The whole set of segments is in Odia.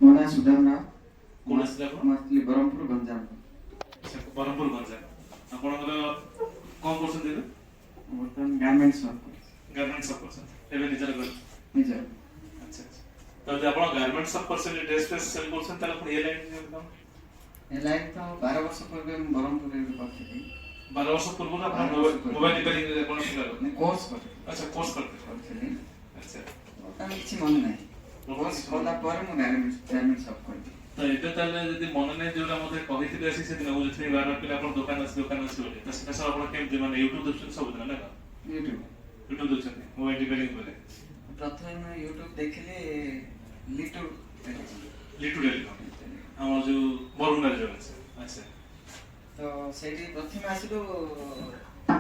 ମୋ ନାଁ ସୁଦାମ ରାଓ। କୋଣ ଆସିଲେ ଆପଣ? ମୁଁ ଆସିଥିଲି ବ୍ରହ୍ମପୁର ଗଞ୍ଜାମ। ଆଚ୍ଛା, ବ୍ରହ୍ମପୁର ଗଞ୍ଜାମ। ଆପଣଙ୍କର କ'ଣ କରୁଛନ୍ତି ଏବେ? ବର୍ତ୍ତମାନ ଗାର୍ମେଣ୍ଟସ୍ କାମ କରୁଛି। ଗାର୍ମେଣ୍ଟ ସପ୍ କରୁଛନ୍ତି ଏବେ ନିଜର ଘରେ? ନିଜର। ଆଚ୍ଛା ଆଚ୍ଛା। ତ ଯଦି ଆପଣ ଗାର୍ମେଣ୍ଟ ସପ୍ କରୁଛନ୍ତି, ଡ୍ରେସ୍ ଫ୍ରେସ୍ ସେଲ୍ କରୁଛନ୍ତି, ତାହେଲେ ଆପଣ ଏ ଲାଇନ୍ କାମ? ଏ ଲାଇନ୍ ତ 12 ବର୍ଷ ପୂର୍ବେ ମୁଁ ବ୍ରହ୍ମପୁରରେ ବି କରିଥିଲି। 12 ବର୍ଷ ପୂର୍ବରୁ ଆପଣ 12 ବର୍ଷ ପୂର୍ବେ। ମୋବାଇଲ ରିପେୟାରିଂରେ ଆପଣ ଥିଲା? କୋର୍ସ କରିଥିଲି। ଆଚ୍ଛା, କୋର୍ସ କରିଥିଲେ। କରିଥିଲି। ଆଚ୍ଛା, ବର୍ତ୍ତମାନ କିଛି ମନେ ନାହିଁ। କୋର୍ସ କଲା ପରେ ମୁଁ ଗାର୍ମେଣ୍ଟ ସପ୍ କରିଥିଲି। ତ ଏବେ ତାହେଲେ ଯଦି ମନେ ନାହିଁ ଯୋଉଟା ମୋତେ କହିଥିଲେ ଆସି ସେଦିନ ମୁଁ ଯେତେବେଳେ ବାର ପିଲା ଆପଣ ଦୋକାନ ଅଛି ବୋଲି, ତ ସେଟା ସବୁ ଆପଣ କେମିତି ମାନେ ୟୁଟ୍ୟୁବ ଦେଖୁଛନ୍ତି ସବୁଦିନ ନା କ'ଣ? ୟୁଟ୍ୟୁବ ଦେଖୁଛନ୍ତି ମୋବାଇଲ ରିପେୟାରିଂ ଉପରେ? ପ୍ରଥମେ ମୁଁ ୟୁଟ୍ୟୁବ ଦେଖିଲି ଲିଟୁ ଲିଟୁ ଟେଲିକମ୍ ଆମର ଯୋଉ ବରୁଣାରେ ଯୋଉ ଅଛି। ଆଚ୍ଛା, ତ ସେଇଠି ପ୍ରଥମେ ଆସିଲୁ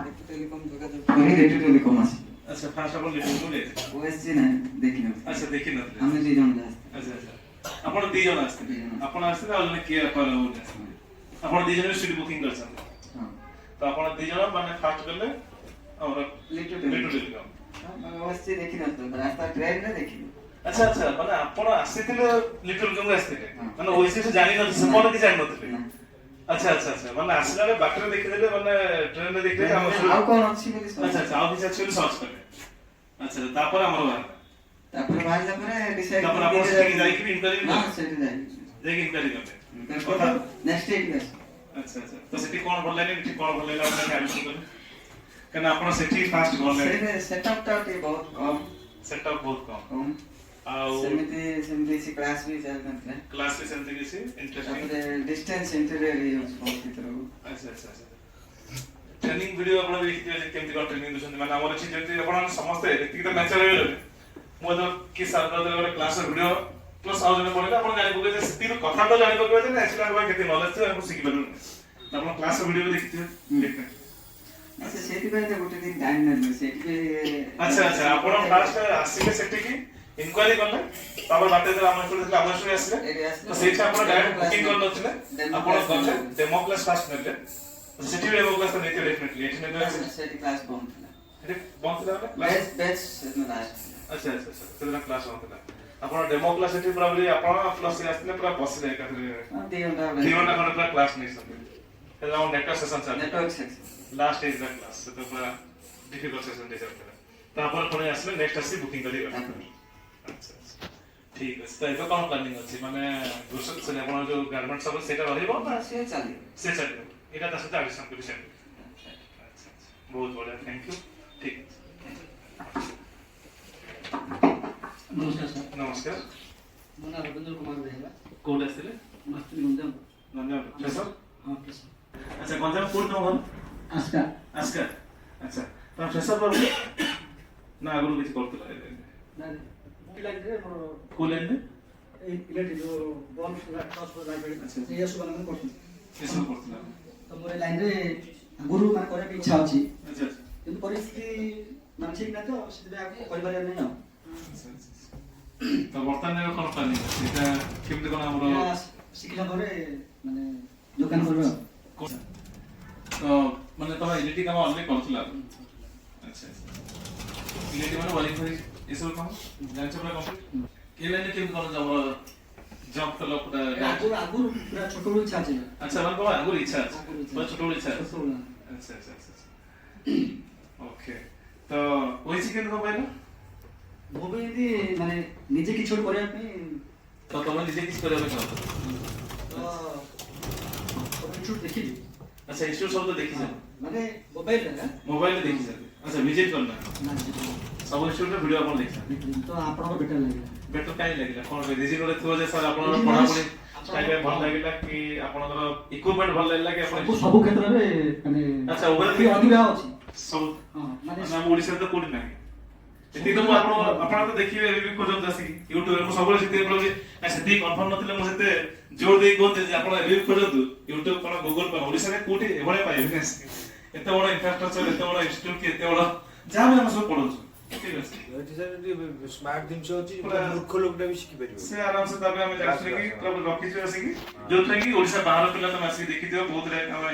ଲିଟୁ ଟେଲିକମ୍ ଯୋଗାଯୋଗ କରି ଲିଟୁ ଟେଲିକମ୍ ଆସିଲୁ। ଆଚ୍ଛା, ଫାର୍ଷ୍ଟ ଆପଣ ଲିଟୁ ଯାଇଥିଲେ? ଓଏସଜି ନାହିଁ ଦେଖିନଥିଲି। ଆଚ୍ଛା, ଦେଖିନଥିଲେ? ଆମେ 2 ଜଣ ଆସିଥିଲୁ। ଆଚ୍ଛା ଆଚ୍ଛା, ଆପଣ 2 ଜଣ ଆସିଥିଲେ? ଆପଣ ଆସିଥିଲେ ଆଉ ଜଣେ କିଏ ଆପଣ ଆସିଥିଲେ? ଆପଣ 2 ଜଣ ସିଟ୍ ବୁକିଂ କରିଛନ୍ତି? ହଁ। ତ ଆପଣ 2 ଜଣ ମାନେ ଫାର୍ଷ୍ଟ ଗଲେ ଆମର ଲିଟୁ ଟେଲିକମ୍। ଓଏସଜି ଦେଖିନଥିଲୁ, ରାସ୍ତା ଟ୍ରେନରେ ଦେଖିଲୁ। ଆଚ୍ଛା ଆଚ୍ଛା, ମାନେ ଆପଣ ଆସିଥିଲେ ଲିଟୁ ଟେଲିକମ୍ ଆସିଥିଲେ, ହଁ। ମାନେ ଓଏସିସି ଜାଣିନଥିଲେ, ସେପଟ କିଛି ଜାଣିନଥିଲେ? ନା। ଆଚ୍ଛା ଆଚ୍ଛା ଆଚ୍ଛା, ମାନେ ଆସିଲା ବେଳେ ବାଟରେ ଦେଖିଦେଲେ, ମାନେ ଟ୍ରେନରେ ଦେଖିଦେଲେ ଆମର ଆଉ କ'ଣ ଅଛି ବୋଲି ଆଚ୍ଛା ଆଚ୍ଛା, ଆଉ କିଛି ଅଛି ବୋଲି ସର୍ଚ୍ଚ କଲେ। ଆଚ୍ଛା, ତାପରେ ଆମର ବାହାରିଲା। ତାପରେ ବାହାରିଲା ପରେ ଡିସାଇଡ୍ ତାପରେ ଆପଣ ସେଠିକି ଯାଇକି ବି ଇନକ୍ୱାରି ହଁ କଲେ? ସେଠି ଯାଇକି ଇନକ୍ୱାରି କଲେ? ନେକ୍ସଟ ୱିକ୍ ଆସ। ଆଚ୍ଛା ଆଚ୍ଛା, ତ ସେଠି କ'ଣ ଭଲ ଲାଗିଲା, ଏଠି କ'ଣ ଭଲ ଲାଗିଲା ଆପଣ ଆଡମିସନ୍ କଲେ? କାରଣ ଆପଣ ସେଠି ଫାଷ୍ଟ ଭଲ ଲାଗିଲା। ସେଇଠି ସେଟଅପଟା ଟିକେ ବହୁତ କମ୍। ସେଟଅପ୍ ବହୁତ କମ୍। କମ୍। ଆଉ ସେମିତି କିଛି କ୍ଲାସ୍ ବି ଚାଲିନଥିଲା। କ୍ଲାସ୍ ବି ସେମିତି କିଛି ଇଣ୍ଟରେଷ୍ଟିଂ? ତାପରେ ଡିଷ୍ଟାନ୍ସ ଇଣ୍ଟରଭିୟୁ ହେଇଯାଉଛି ବହୁତ ଭିତରକୁ। ଆଚ୍ଛା ଆଚ୍ଛା ଆଚ୍ଛା, ଟ୍ରେନିଂ ଭିଡ଼ିଓ ଆପଣ ଦେଖିଥିବେ ଯେ କେମିତି କ'ଣ ଟ୍ରେନିଂ ଦେଉଛନ୍ତି, ମାନେ ଆମର ଏଠି ଯେମିତି ଆପଣ ସମସ୍ତେ ଏତିକି ତ ମ୍ୟାଚର ହେଇଗଲେ, ମୁଁ ତ କି ସାର୍ ଗୋଟେ କ୍ଲାସ୍ର ଭିଡ଼ିଓ ପ୍ଲସ୍ ଆଉ ଜଣେ ପଢ଼ିଲେ ଆପଣ ଜାଣିପକାଇବେ ଯେ ସେତିକି କଥା ତ ଜାଣିପକାଇବେ ଯେ ଆକ୍ଚୁଆଲି ଆମ କେତେ ନଲେଜ ଥିବ ଆମେ ଶିଖିପାରିବୁ। ଆପଣ କ୍ଲାସ୍ର ଭିଡ଼ିଓ ବି ଦେଖିଥିବେ? ଆଚ୍ଛା, ସେଇଥିପାଇଁ ତ ଗୋଟେ ଦିନ ଟାଇମ୍ ନେଲି ସେଇଠି। ଆଚ୍ଛା ଆଚ୍ଛା, ଆପଣ ଫାର୍ଷ୍ଟ ଆସିଲେ ସେଠିକି ଇନକ୍ୱାରି କଲେ, ତାପରେ ବାଟରେ ଯେତେବେଳେ ଆମ ସ୍କୁଲ ଥିଲା ଆମ ସ୍କୁଲ ଆସିଲେ, ତ ସେଇଠି ଆପଣ ଡାଇରେକ୍ଟ ବୁକିଂ କରିନଥିଲେ, ଆପଣ ଗଲେ ଡେମୋ କ୍ଲାସ୍ ଫାର୍ଷ୍ଟ ନେଲେ। ସେଠି ବି ଡେମୋ କ୍ଲାସ୍ ନେଇଥିବେ ଡେଫିନେଟଲି? ଏଠି ନେଲେ ସେଇଠି କ୍ଲାସ୍ ବନ୍ଦ ଥିଲା। ସେଠି ବନ୍ଦ ଥିଲା ମାନେ ବେଚ୍ ସେଦିନ ଲାଷ୍ଟ ଥିଲା। ଆଚ୍ଛା ଆଚ୍ଛା ଆଚ୍ଛା, ସେଦିନ କ୍ଲାସ୍ ବନ୍ଦ ଥିଲା। ଆପଣ ଡେମୋ କ୍ଲାସ୍ ସେଠି ପୁରା ଆପଣ ପ୍ଲସ୍ ଆସିଥିଲେ ପୁରା ବସିଲେ ଏକାଥରେ 2 ଘଣ୍ଟା 2 ଘଣ୍ଟା ଖଣ୍ଡେ ପୁରା କ୍ଲାସ୍ ନେଇଛନ୍ତି। ସେଟା ଆମ ନେଟୱାର୍କ ସେସନ୍ ଚାଲିଥିଲା, ନେଟୱାର୍କ ସେକ୍ସନ ଲାଷ୍ଟ ହେଇଥିଲା କ୍ଲାସ୍, ସେଟା ପୁରା ଡିଫିକଲ୍ଟ ସେସନ୍ ଚାଲିଥିଲା। ତାପରେ ପୁଣି ଆସିଲେ ନେକ୍ସଟ ଆସି ବୁକିଂ କରିକି ଗଲେ। ଆଚ୍ଛା ଆଚ୍ଛା, ଠିକ୍ ଅଛି। ତ ଏବେ କ'ଣ ପ୍ଲାନିଂ ଅଛି, ମାନେ ଆପଣ ଯୋଉ ଗାର୍ମେଣ୍ଟ ସବୁ ସେଇଟା ରହିବ ନା ସେ ଚାଲିବ? ସେ ଚାଲିବ, ଏଇଟା ତା ସହିତ ଆଡିସନ୍ କରି ଚାଲିବ? ଆଚ୍ଛା ଆଚ୍ଛା, ବହୁତ ବଢ଼ିଆ, ଥ୍ୟାଙ୍କ ୟୁ। ଠିକ୍ ଅଛି, ନମସ୍କାର ସାର୍। ନମସ୍କାର। ମୋ ନାଁ ରବୀନ୍ଦ୍ର କୁମାର ବେହେରା। କୋଉଠି ଆସିଥିଲେ? ମୁଁ ଆସିଥିଲି ଗଞ୍ଜାମ। ଗଞ୍ଜାମ ଫ୍ରେଶର? ହଁ ଫ୍ରେଶର। ଆଚ୍ଛା, ଗଞ୍ଜାମ କୋଉଠି ତମ ଘର? ଆସ୍କା। ଆସ୍କା। ଆଚ୍ଛା, ତମେ ଫ୍ରେଶର ପାଉଛ ନା ଆଗରୁ କିଛି କରୁଥିଲ? ଲାଇନରେ ମୋର କୋଉ ଲାଇନରେ? ଏଇ ଇଲେକ୍ଟ୍ରିକ୍ ଯେଉଁ ବଲ୍ବ ଲାଇଟ୍ ଆଚ୍ଛା। ଏସବୁ ମାନେ କରୁଥିଲି। ଏସବୁ କରୁଥିଲ? ତ ମୋର ଏ ଲାଇନରେ ଆଗରୁ ମାନେ କରିବା ପାଇଁ ଇଚ୍ଛା ଅଛି, ଆଚ୍ଛା ଆଚ୍ଛା କିନ୍ତୁ ପରିସ୍ଥିତି ମାନେ ଠିକ୍ ନାହିଁ, ତ ସେଥିପାଇଁ ଆଗକୁ କରିପାରିବାର ନାହିଁ ଆଉ। ଆଚ୍ଛା ଆଚ୍ଛା। ତ ବର୍ତ୍ତମାନ ଏବେ କ'ଣ ପ୍ଲାନିଂ ଅଛି, ଏଇଟା କେମିତି କ'ଣ ଆମର ଏହା ଶିଖିଲା ପରେ ମାନେ ଦୋକାନ କରିବା ଆଉ। ତ ମାନେ ତମେ ଇଲେକ୍ଟ୍ରିକ୍ କାମ ଅଲରେଡି କରୁଥିଲ? ଆଚ୍ଛା ଆଚ୍ଛା, ଇଲେକ୍ଟ୍ରିକ୍ ମାନେ ୱାରିଂ ଫାରିଂ ଏସବୁ କାମ ଜାଣିଛ ପୁରା କମ୍ପ୍ଲିଟ୍? ଏ ଲାଇନରେ କେମିତି କ'ଣ ଆମର ଜବ୍ କଲ ପୁରା? ଆଗରୁ ପୁରା ଛୋଟବେଳୁ ଇଚ୍ଛା ଅଛି। ଆଚ୍ଛା, ମାନେ ତମର ଆଗରୁ ଇଚ୍ଛା ଅଛି, ପୁରା ଛୋଟବେଳୁ ଇଚ୍ଛା ଅଛି? ଛୋଟବେଳୁ। ଆଚ୍ଛା ଆଚ୍ଛା ଆଚ୍ଛା, ଓକେ। ତ ଓଇସି କେମିତି କ'ଣ ପାଇଲ? ମୁଁ ବି ଏମିତି ମାନେ ନିଜେ କିଛି ଗୋଟେ କରିବା ପାଇଁ ତ ତମେ ନିଜେ କିଛି କରିବା ପାଇଁ ଚାହୁଁଛ? ତ ଇନଷ୍ଟିଚ୍ୟୁଟ୍ ଦେଖିଲି। ଆଚ୍ଛା, ଇନଷ୍ଟିଚ୍ୟୁଟ୍ ସବୁ ତ ଦେଖିଛ? ମାନେ ମୋବାଇଲରେ ନା? ମୋବାଇଲରେ ଦେଖିଛନ୍ତି? ଆଚ୍ଛା, ଭିଜିଟ୍ କରିନା? ସବୁ ଇନଷ୍ଟିଚ୍ୟୁଟ୍ର ଭିଡ଼ିଓ ଆପଣ ଦେଖିଛନ୍ତି? ତ ଆପଣଙ୍କର ବେଟର ଲାଗିଲା। ବେଟର କାହିଁ ଲାଗିଲା, କ'ଣ ରିଜିନ୍ ଗୋଟେ ଥିବ ଯେ ସାର୍ ଆପଣଙ୍କର ପଢ଼ାପଢ଼ି ଷ୍ଟାଇଲ୍ ଭଲ ଲାଗିଲା, କି ଆପଣଙ୍କର ଇକ୍ୱିପମେଣ୍ଟ ଭଲ ଲାଗିଲା, କି ଆପଣ ସବୁ କ୍ଷେତ୍ରରେ ମାନେ ଆଚ୍ଛା ଓଭର ଅଧିକା ଅଛି ସବୁ? ହଁ ମାନେ ଆମ ଓଡ଼ିଶାରେ ତ କୋଉଠି ନାହିଁ। ସେତିକି ତ ମୁଁ ଆପଣ ତ ଦେଖିବେ ଏବେ ବି ଖୋଜନ୍ତି ଆସିକି ୟୁଟ୍ୟୁବରେ। ମୁଁ ସବୁବେଳେ ସେତିକି କହୁଛି, ସେତିକି କନଫର୍ମ ନଥିଲେ ମୁଁ ସେତେ ଜୋର ଦେଇ କୁହନ୍ତି ଯେ ଆପଣ ଏବେ ବି ଖୋଜନ୍ତୁ ୟୁଟ୍ୟୁବ କ'ଣ ଗୁଗଲ କ'ଣ, ଓଡ଼ିଶାରେ କୋଉଠି ଏଭଳିଆ ପାଇବେନି। ଏତେ ବଡ଼ ଇନଫ୍ରାଷ୍ଟ୍ରକ୍ଚର, ଏତେ ବଡ଼ ଇନଷ୍ଟିଚ୍ୟୁଟ୍, କି ଏତେ ବଡ଼ ଯାହା ବି ଆମେ ସବୁ ପଢ଼ଉଛୁ, ଠିକ୍ ଅଛି। ସ୍ମାର୍ଟ ଜିନିଷ ଅଛି, ମୂର୍ଖ ଲୋକଟା ବି ଶିଖିପାରିବ। ସେ ଆରାମସେ ତାପରେ ଆମେ ଜାଣିଛୁ କି ରଖିଛୁ ଆସିକି, ଯୋଉଥିରେ କି ଓଡ଼ିଶା ବାହାର ପିଲା ତମେ ଆସିକି ଦେଖିଥିବ, ବହୁତ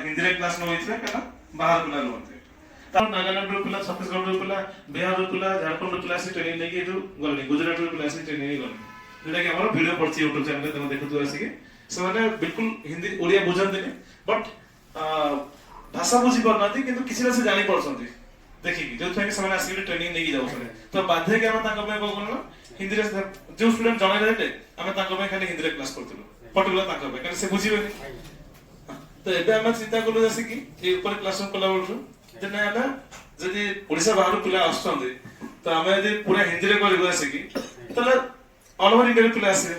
ହିନ୍ଦୀରେ କ୍ଲାସ୍ ନେଇଥିବେ, କାରଣ ବାହାର ପିଲା ରୁହନ୍ତି। ତାପରେ ନାଗାଲାଣ୍ଡର ପିଲା, ଛତିଶଗଡ଼ର ପିଲା, ବିହାରର ପିଲା, ଝାଡ଼ଖଣ୍ଡର ପିଲା ଆସି ଟ୍ରେନିଂ ନେଇକି ଏଠୁ ଗଲେଣି, ଗୁଜରାଟର ପିଲା ଆସି ଟ୍ରେନିଂ ନେଇ ଗଲେଣି। ତ जोटा कि हमर वीडियो पड़छि YouTube चैनल तमे देखुथु आसी से माने बिल्कुल हिंदी ओडिया बुझंदिनी बट भाषा बुझी परनाती किंतु किसी से जानि परसंती देखि कि जो थे कि समय आसी ट्रेनिंग नेकी जाउ तो बाध्य के हम ताको में को कोन हिंदी रे जो स्टूडेंट जणा रहले हम ताको में खाली हिंदी रे क्लास करथुलो पर्टिकुलर ताको में कारण से बुझिबेनी तो एबे हम चिंता करलो जैसे कि ए ऊपर क्लासरूम कला बोलछु जे ना हम जदि ओडिसा बाहर पिला आछंदे तो हम यदि पूरा हिंदी रे करबो जैसे कि तले ऑल ओवर इंडिया पिला आसे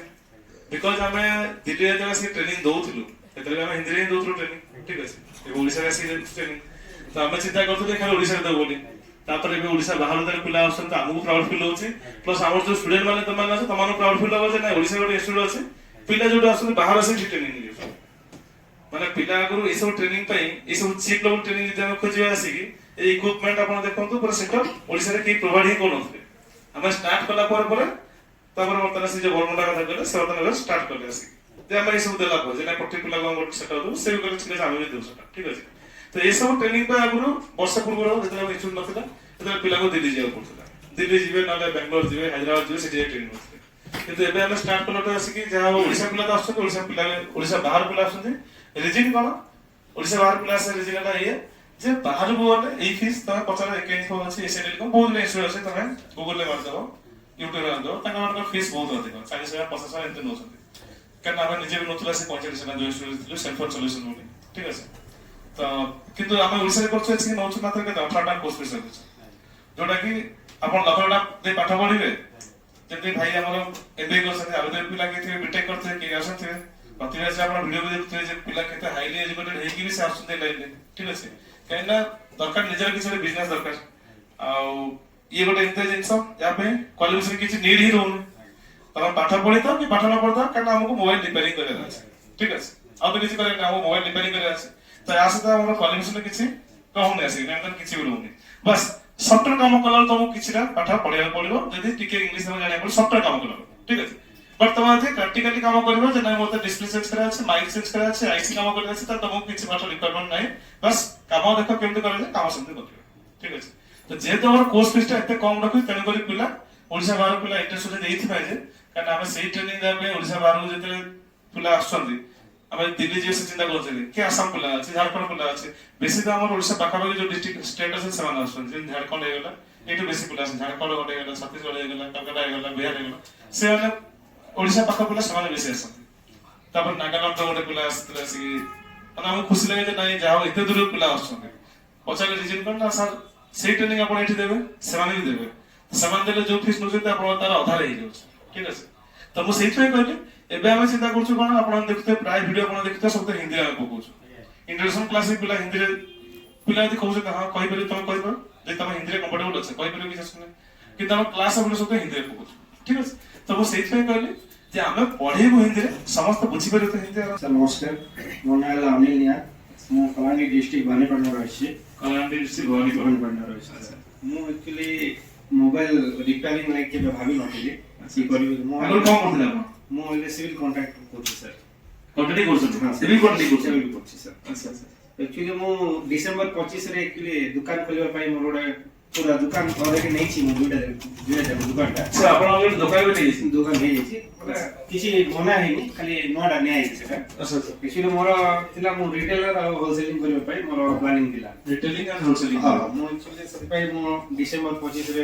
बिकॉज़ हम दिल्ली रे जैसे ट्रेनिंग दउथुलो एतले हम हिंदी रे दउथुलो ट्रेनिंग ठीक अछि ए ओडिसा रे से ट्रेनिंग तो हम चिंता करथुले खाली ओडिसा रे दउ बोली तापर एबे ओडिसा बाहर रे पिला आछन तो हमहु प्राउड फील होछि प्लस हमर जो स्टूडेंट माने त माने तमानो प्राउड फील हो जे ना ओडिसा रे इंस्टीट्यूट अछि पिला जोटा आछन बाहर से ट्रेनिंग लियो माने पिला गुरु ए सब ट्रेनिंग पई ए सब चीप लेवल ट्रेनिंग जे हम खोजिबा आसी कि ए इक्विपमेंट आपण देखंतु पर सेटअप ओडिसा रे की प्रोवाइड ही कोन होते हम स्टार्ट कला पर तापर वर्तमान से जो बरमुंडा कथा कहले से वर्तमान स्टार्ट करले आसी जे हम ए सब देला पर जे ना पर्टिकुलर गम सेटअप दो से करे ठीक हम भी दउ सेटअप ठीक अछि तो ए सब ट्रेनिंग पे आगुरु वर्ष पूर्व जेतले हम इंस्टीट्यूट नथिला तेतले पिला को दिल्ली जाय पड़थला दिल्ली जिवे नाले बेंगलोर जिवे हैदराबाद जिवे से ट्रेनिंग होते किंतु एबे हम स्टार्ट कला आसी कि जहा ओडिसा पिला आछन ओडिसा बाहर पिला आछन रिजिन कोन ओडिसा बाहर पिला से रिजिन ला ये जे बाहर बोले ए फीस त 50 एकैन को अछि एसएल को बहुत ने इशू अछि तमे गूगल ले मार दो यूट्यूब रे दो तकर फीस बहुत अधिक 40,000 50,000 एते नोसନ୍ତି कारण हम निजे भी नथुला से 45,000 जो स्टूडेंट थिलु सेल्फ सॉल्यूशन बोली ठीक अछि तो किंतु हम ओडिसा रे करछु अछि नौछु मात्र के 18 टा कोर्स फीस अछि जोटा कि आपण लखनटा दे पाठ पढिबे जेते भाई हमर एबे करछथि आरो पिला के थे बीटेक करथे के आछथि प्रतिभा से आपण वीडियो देखते जे पिला केते हाईली एजुकेटेड हे कि भी से आछथि लाइन ठीक अछि कहना दरकार निजर किछ बिजनेस दरकार आ ये गोटे इंते जिंस या पे क्वालिफिकेशन किछ नीड ही रहउन तब पाठ पढि त कि पाठ न पढता कारण हमको मोबाइल रिपेयरिंग करे अछि ठीक अछि आ तो किछ करे ना मोबाइल रिपेयरिंग करे अछि तो आसे त हमर क्वालिफिकेशन किछ कहउन अछि ना किछ भी रहउन बस सॉफ्टवेयर काम कलर तुम किछरा पाठ पढिया पड़िबो जदी टिके इंग्लिश में जाने पड़ सॉफ्टवेयर काम कलर ठीक अछि बट तुम जे प्रैक्टिकली काम करबो जे ना मोते डिस्प्ले चेंज करा अछि माइक चेंज करा अछि आईसी काम करा अछि त तुमको किछ पाठ रिक्वायरमेंट नै बस काम देखो केमते करे काम समझ करबो ठीक अछि तो जे तो हमर कोर्स फीस एते कम रखि तने करी पिला ओडिसा बाहर पिला इंटरेस्ट देइथि पाए जे कारण हम सेही ट्रेनिंग देबे ओडिसा बाहर जेते पिला आछंदी हम दिल्ली जे से चिंता करछली कि आसाम पिला अछि झारखंड पिला अछि बेसी तो हमर ओडिसा पाखा पाखी जो डिस्ट्रिक्ट स्टेट अछि समान आछंदी जे झारखंड हे गेला एटु बेसी पिला अछि झारखंड गोटे गेला छत्तीसगढ़ हे गेला कलकत्ता हे गेला बिहार हे गेला से वाला ओडिसा पाखा पिला समान बेसी आछंदी तापर नागालैंड गोटे पिला आछतले asi अनि हम खुशी लागे जे नाही जाओ एते दूर पिला आछंदी पछाले रिजन कोन ना सर से ट्रेनिंग आपण एठी देबे समान भी देबे समान देले जो फीस नोचे आपण तार आधा रहि जाउ ठीक अछि तो मु सेहि पे कहली एबे हम चिंता करछु कोन आपण देखते प्राय वीडियो आपण देखते सब हिंदी रे पकोछु इंट्रोडक्शन क्लास में पिला हिंदी रे पिला यदि कहू जे हां कहि परि तुम कहि पर जे तुम हिंदी रे कंफर्टेबल अछि कहि परि कि सुने कि तुम क्लास अपन सब हिंदी रे पकोछु ठीक अछि तो मु सेहि पे कहली जे हम पढिबो हिंदी रे समस्त बुझि परि तो हिंदी रे सर नमस्कार मो नाम अनिल निया मो कलांगी डिस्ट्रिक्ट बानेपटना रहिछि कलांडी डिस्ट्रिक्ट बानेपटना रहिछि मो एक्चुअली मोबाइल रिपेयरिंग लाइक के भाबी नथिले सी करिबे मो आगो कोन करथिला मो एले सिविल कॉन्ट्रैक्ट करछि सर कॉन्ट्रैक्ट करछथि सिविल कॉन्ट्रैक्ट करछि सर अच्छा अच्छा एक्चुअली मो डिसेंबर 25 रे एक्चुअली दुकान खोलिबा पई मोर ओडे पूरा दुकान अलरेडी नै छी मो दुटा दुकानटा अच्छा आपण अलरेडी दुकान में नै दुकान नै छी किछि बना हेनी खाली नोडा नै आइछि सेटा अच्छा अच्छा एक्चुअली मोर थिला मो रिटेलर और होलसेलिंग करबा पई मोर प्लानिंग थिला रिटेलिंग एंड होलसेलिंग हां मो एक्चुअली से पई मो डिसेंबर 25 रे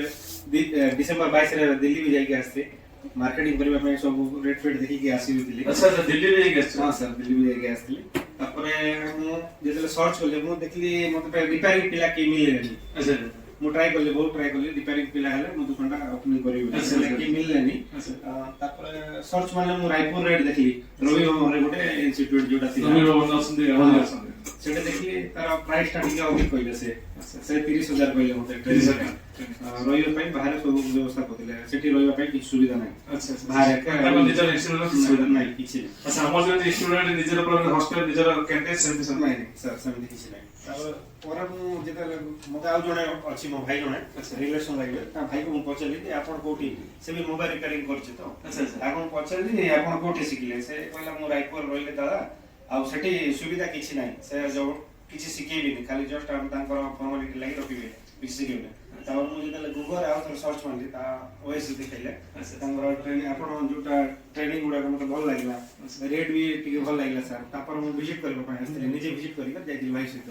डिसेंबर 22 रे दिल्ली भी जाई के आस्ते मार्केटिंग करबा पई सब रेट फेट देखि के आसी होतिले अच्छा अच्छा दिल्ली में गए हां सर दिल्ली भी जाई के आस्ते तापरे मो जेतले सर्च करले मो देखली मते रिपेयरिंग पिला के मिले नहीं अच्छा मो ट्राई करले बहुत ट्राई करले रिपेयरिंग पिला हले मो दुकानटा ओपनिंग करिबे कि मिलले नहीं तापर सर्च माने मो रायपुर रेट देखली रवि हमरे गोटे इंस्टीट्यूट जोटा थी रवि बाबू आछंदी हमर आछंदी सेटा देखली तार प्राइस टा ठीक अधिक कहले से 30,000 कहले मते 30,000 रवि पई बाहर सब व्यवस्था करथिले सेठी रवि पई किछ सुविधा नै अच्छा अच्छा बाहर का हम निजर इंस्टीट्यूट सुविधा नै किछ अच्छा हमर जे स्टूडेंट निजर पर हॉस्टल निजर कैंपस सेंटर सब नै सर सम किछ नै तापर ओरा मु जेता मते आउ जणे अछि मो भाई जणे रिलेशन लागले ता भाई को मु पचली जे आपण कोठी से भी मोबाइल रिपेयरिंग करछि तो अच्छा अच्छा आपण पचली आपण कोठी सिखले से कहला मु रायपुर रहिले दादा आ सेठी सुविधा किछ नै से जो किछ सिखेबी नै खाली जस्ट हम तांकर फॉर्मालिटी लागि रखिबे किछ सिखेबे ତାପରେ ମୁଁ ଯେତେବେଳେ ଗୁଗଲରେ ଆଉ ଥରେ ସର୍ଚ୍ଚ ମାରିଲି ତା ଓଏସି ଦେଖେଇଲେ ଆଚ୍ଛା। ତାଙ୍କର ଟ୍ରେନିଂ ଆପଣ ଯୋଉଟା ଟ୍ରେନିଂ ଗୁଡାକ ମତେ ଭଲ ଲାଗିଲା ରେଟ୍ ବି ଟିକେ ଭଲ ଲାଗିଲା ସାର୍ ତାପରେ ମୁଁ ଭିଜିଟ୍ କରିବା ପାଇଁ ଆସିଥିଲି ନିଜେ ଭିଜିଟ୍ କରିକି ଯାଇଥିଲି ଭାଇ ସହିତ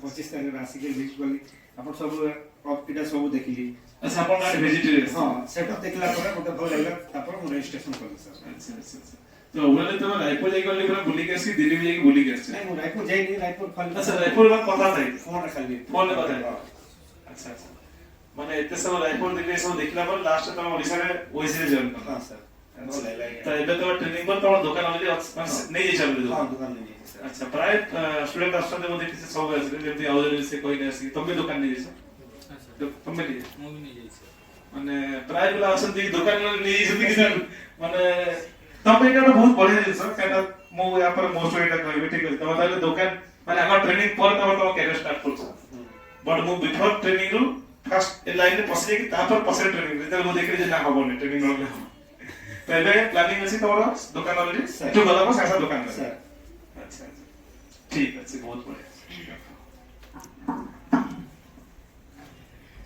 25 ତାରିଖରେ ଆସିକି ଭିଜିଟ୍ କଲି ଆପଣ ସବୁ ଏଇଟା ସବୁ ଦେଖିଲି ଆଚ୍ଛା ଆପଣ ଭେଜିଟେରିଆନ ହଁ ସେଟା ଦେଖିଲା ପରେ ମତେ ଭଲ ଲାଗିଲା ତାପରେ ମୁଁ ରେଜିଷ୍ଟ୍ରେସନ କଲି ସାର୍ ଆଚ୍ଛା ଆଚ୍ଛା ଆଚ୍ଛା ତ ଓଭରାଲି ତମେ ରାୟପୁର ଯାଇକି ଗଲି ପୁରା ବୁଲିକି ଆସିକି ଦିଲ୍ଲୀ ବି ଯାଇକି ବୁଲିକି ଆସିଛ ନାଇଁ ମୁଁ ରାୟପୁର ଯାଇନି ରାୟପୁର ଖାଲି ଆଚ୍ଛା ରାୟପୁର କଥା ନାହିଁ ଫୋନରେ ଖାଲି ଫୋନରେ କଥା ନାହିଁ ଆଚ୍ଛା ଆଚ୍ଛା ମାନେ ଏତେ ସବୁ ରାୟପୁର ଦିଲ୍ଲୀ ସବୁ ଦେଖିଲା ପରେ ଲାଷ୍ଟ ତମ ଓଡ଼ିଶାରେ ଓଏସିରେ ଜଏନ୍ କଲ ହଁ ସାର୍ ଭଲ ଲାଗିଲା ତ ଏବେ ତମ ଟ୍ରେନିଂ ପରେ ତମ ଦୋକାନ ଅଲରେଡି ମାନେ ନେଇଯାଇଛ ଅଲରେଡି ହଁ ଦୋକାନ ନେଇଯାଇଛି ସାର୍ ଆଚ୍ଛା ପ୍ରାୟ ଷ୍ଟୁଡେଣ୍ଟ ଆସୁଛନ୍ତି ମୁଁ ଦେଖିଛି ସବୁ ଆସିଲେ ଯେମିତି ଆଉ ଜଣେ ସେ କହିଲେ ଆସିକି ତମେ ଦୋକାନ ନେଇଯାଇଛ ତମେ ନେଇଯାଇଛ ମୁଁ ବି ନେଇଯାଇଛି ମାନେ ପ୍ରାୟ ପିଲା ଅଛନ୍ତି ଦୋକାନ ନେଇଯାଇଛନ୍ତି କି ସାର୍ ମାନେ ତମ ପାଇଁ ଏଇଟା ଗୋଟେ ବହୁତ ବଢିଆ ଜିନିଷ କାହିଁକିନା ମୁଁ ୟା ପରେ ମୋ ଷ୍ଟୋରିଟା କହିବି ଠିକ ଅଛି ତମେ ତାହେଲେ ଦୋକାନ ମାନେ ଆମ ଟ୍ରେନିଂ ପରେ ତମ କ୍ୟାରିୟର ଷ୍ଟାର୍ଟ କରୁଛ ବଟ୍ ମୁଁ ବିଫୋର ଟ୍ରେନିଂ ରୁ ଫାର୍ଷ୍ଟ ଏ ଲାଇନରେ ପଶି ଯାଇକି ତାପରେ ପଛରେ ଟ୍ରେନିଂ ଯେତେବେଳେ ମୁଁ ଦେଖିଲି ଯେ ନା ହବନି ଟ୍ରେନିଂ ନହେଲେ ହବ ତ ଏବେ ପ୍ଲାନିଂ ଅଛି ତମର ଦୋକାନ ଅଲରେଡି ଏଠୁ ଗଲା ପରେ ସାଙ୍ଗେ ଦୋକାନ ଅଛି ସାର୍ ଆଚ୍ଛା ଆଚ୍ଛା ଠିକ ଅଛି ବହୁତ ବଢିଆ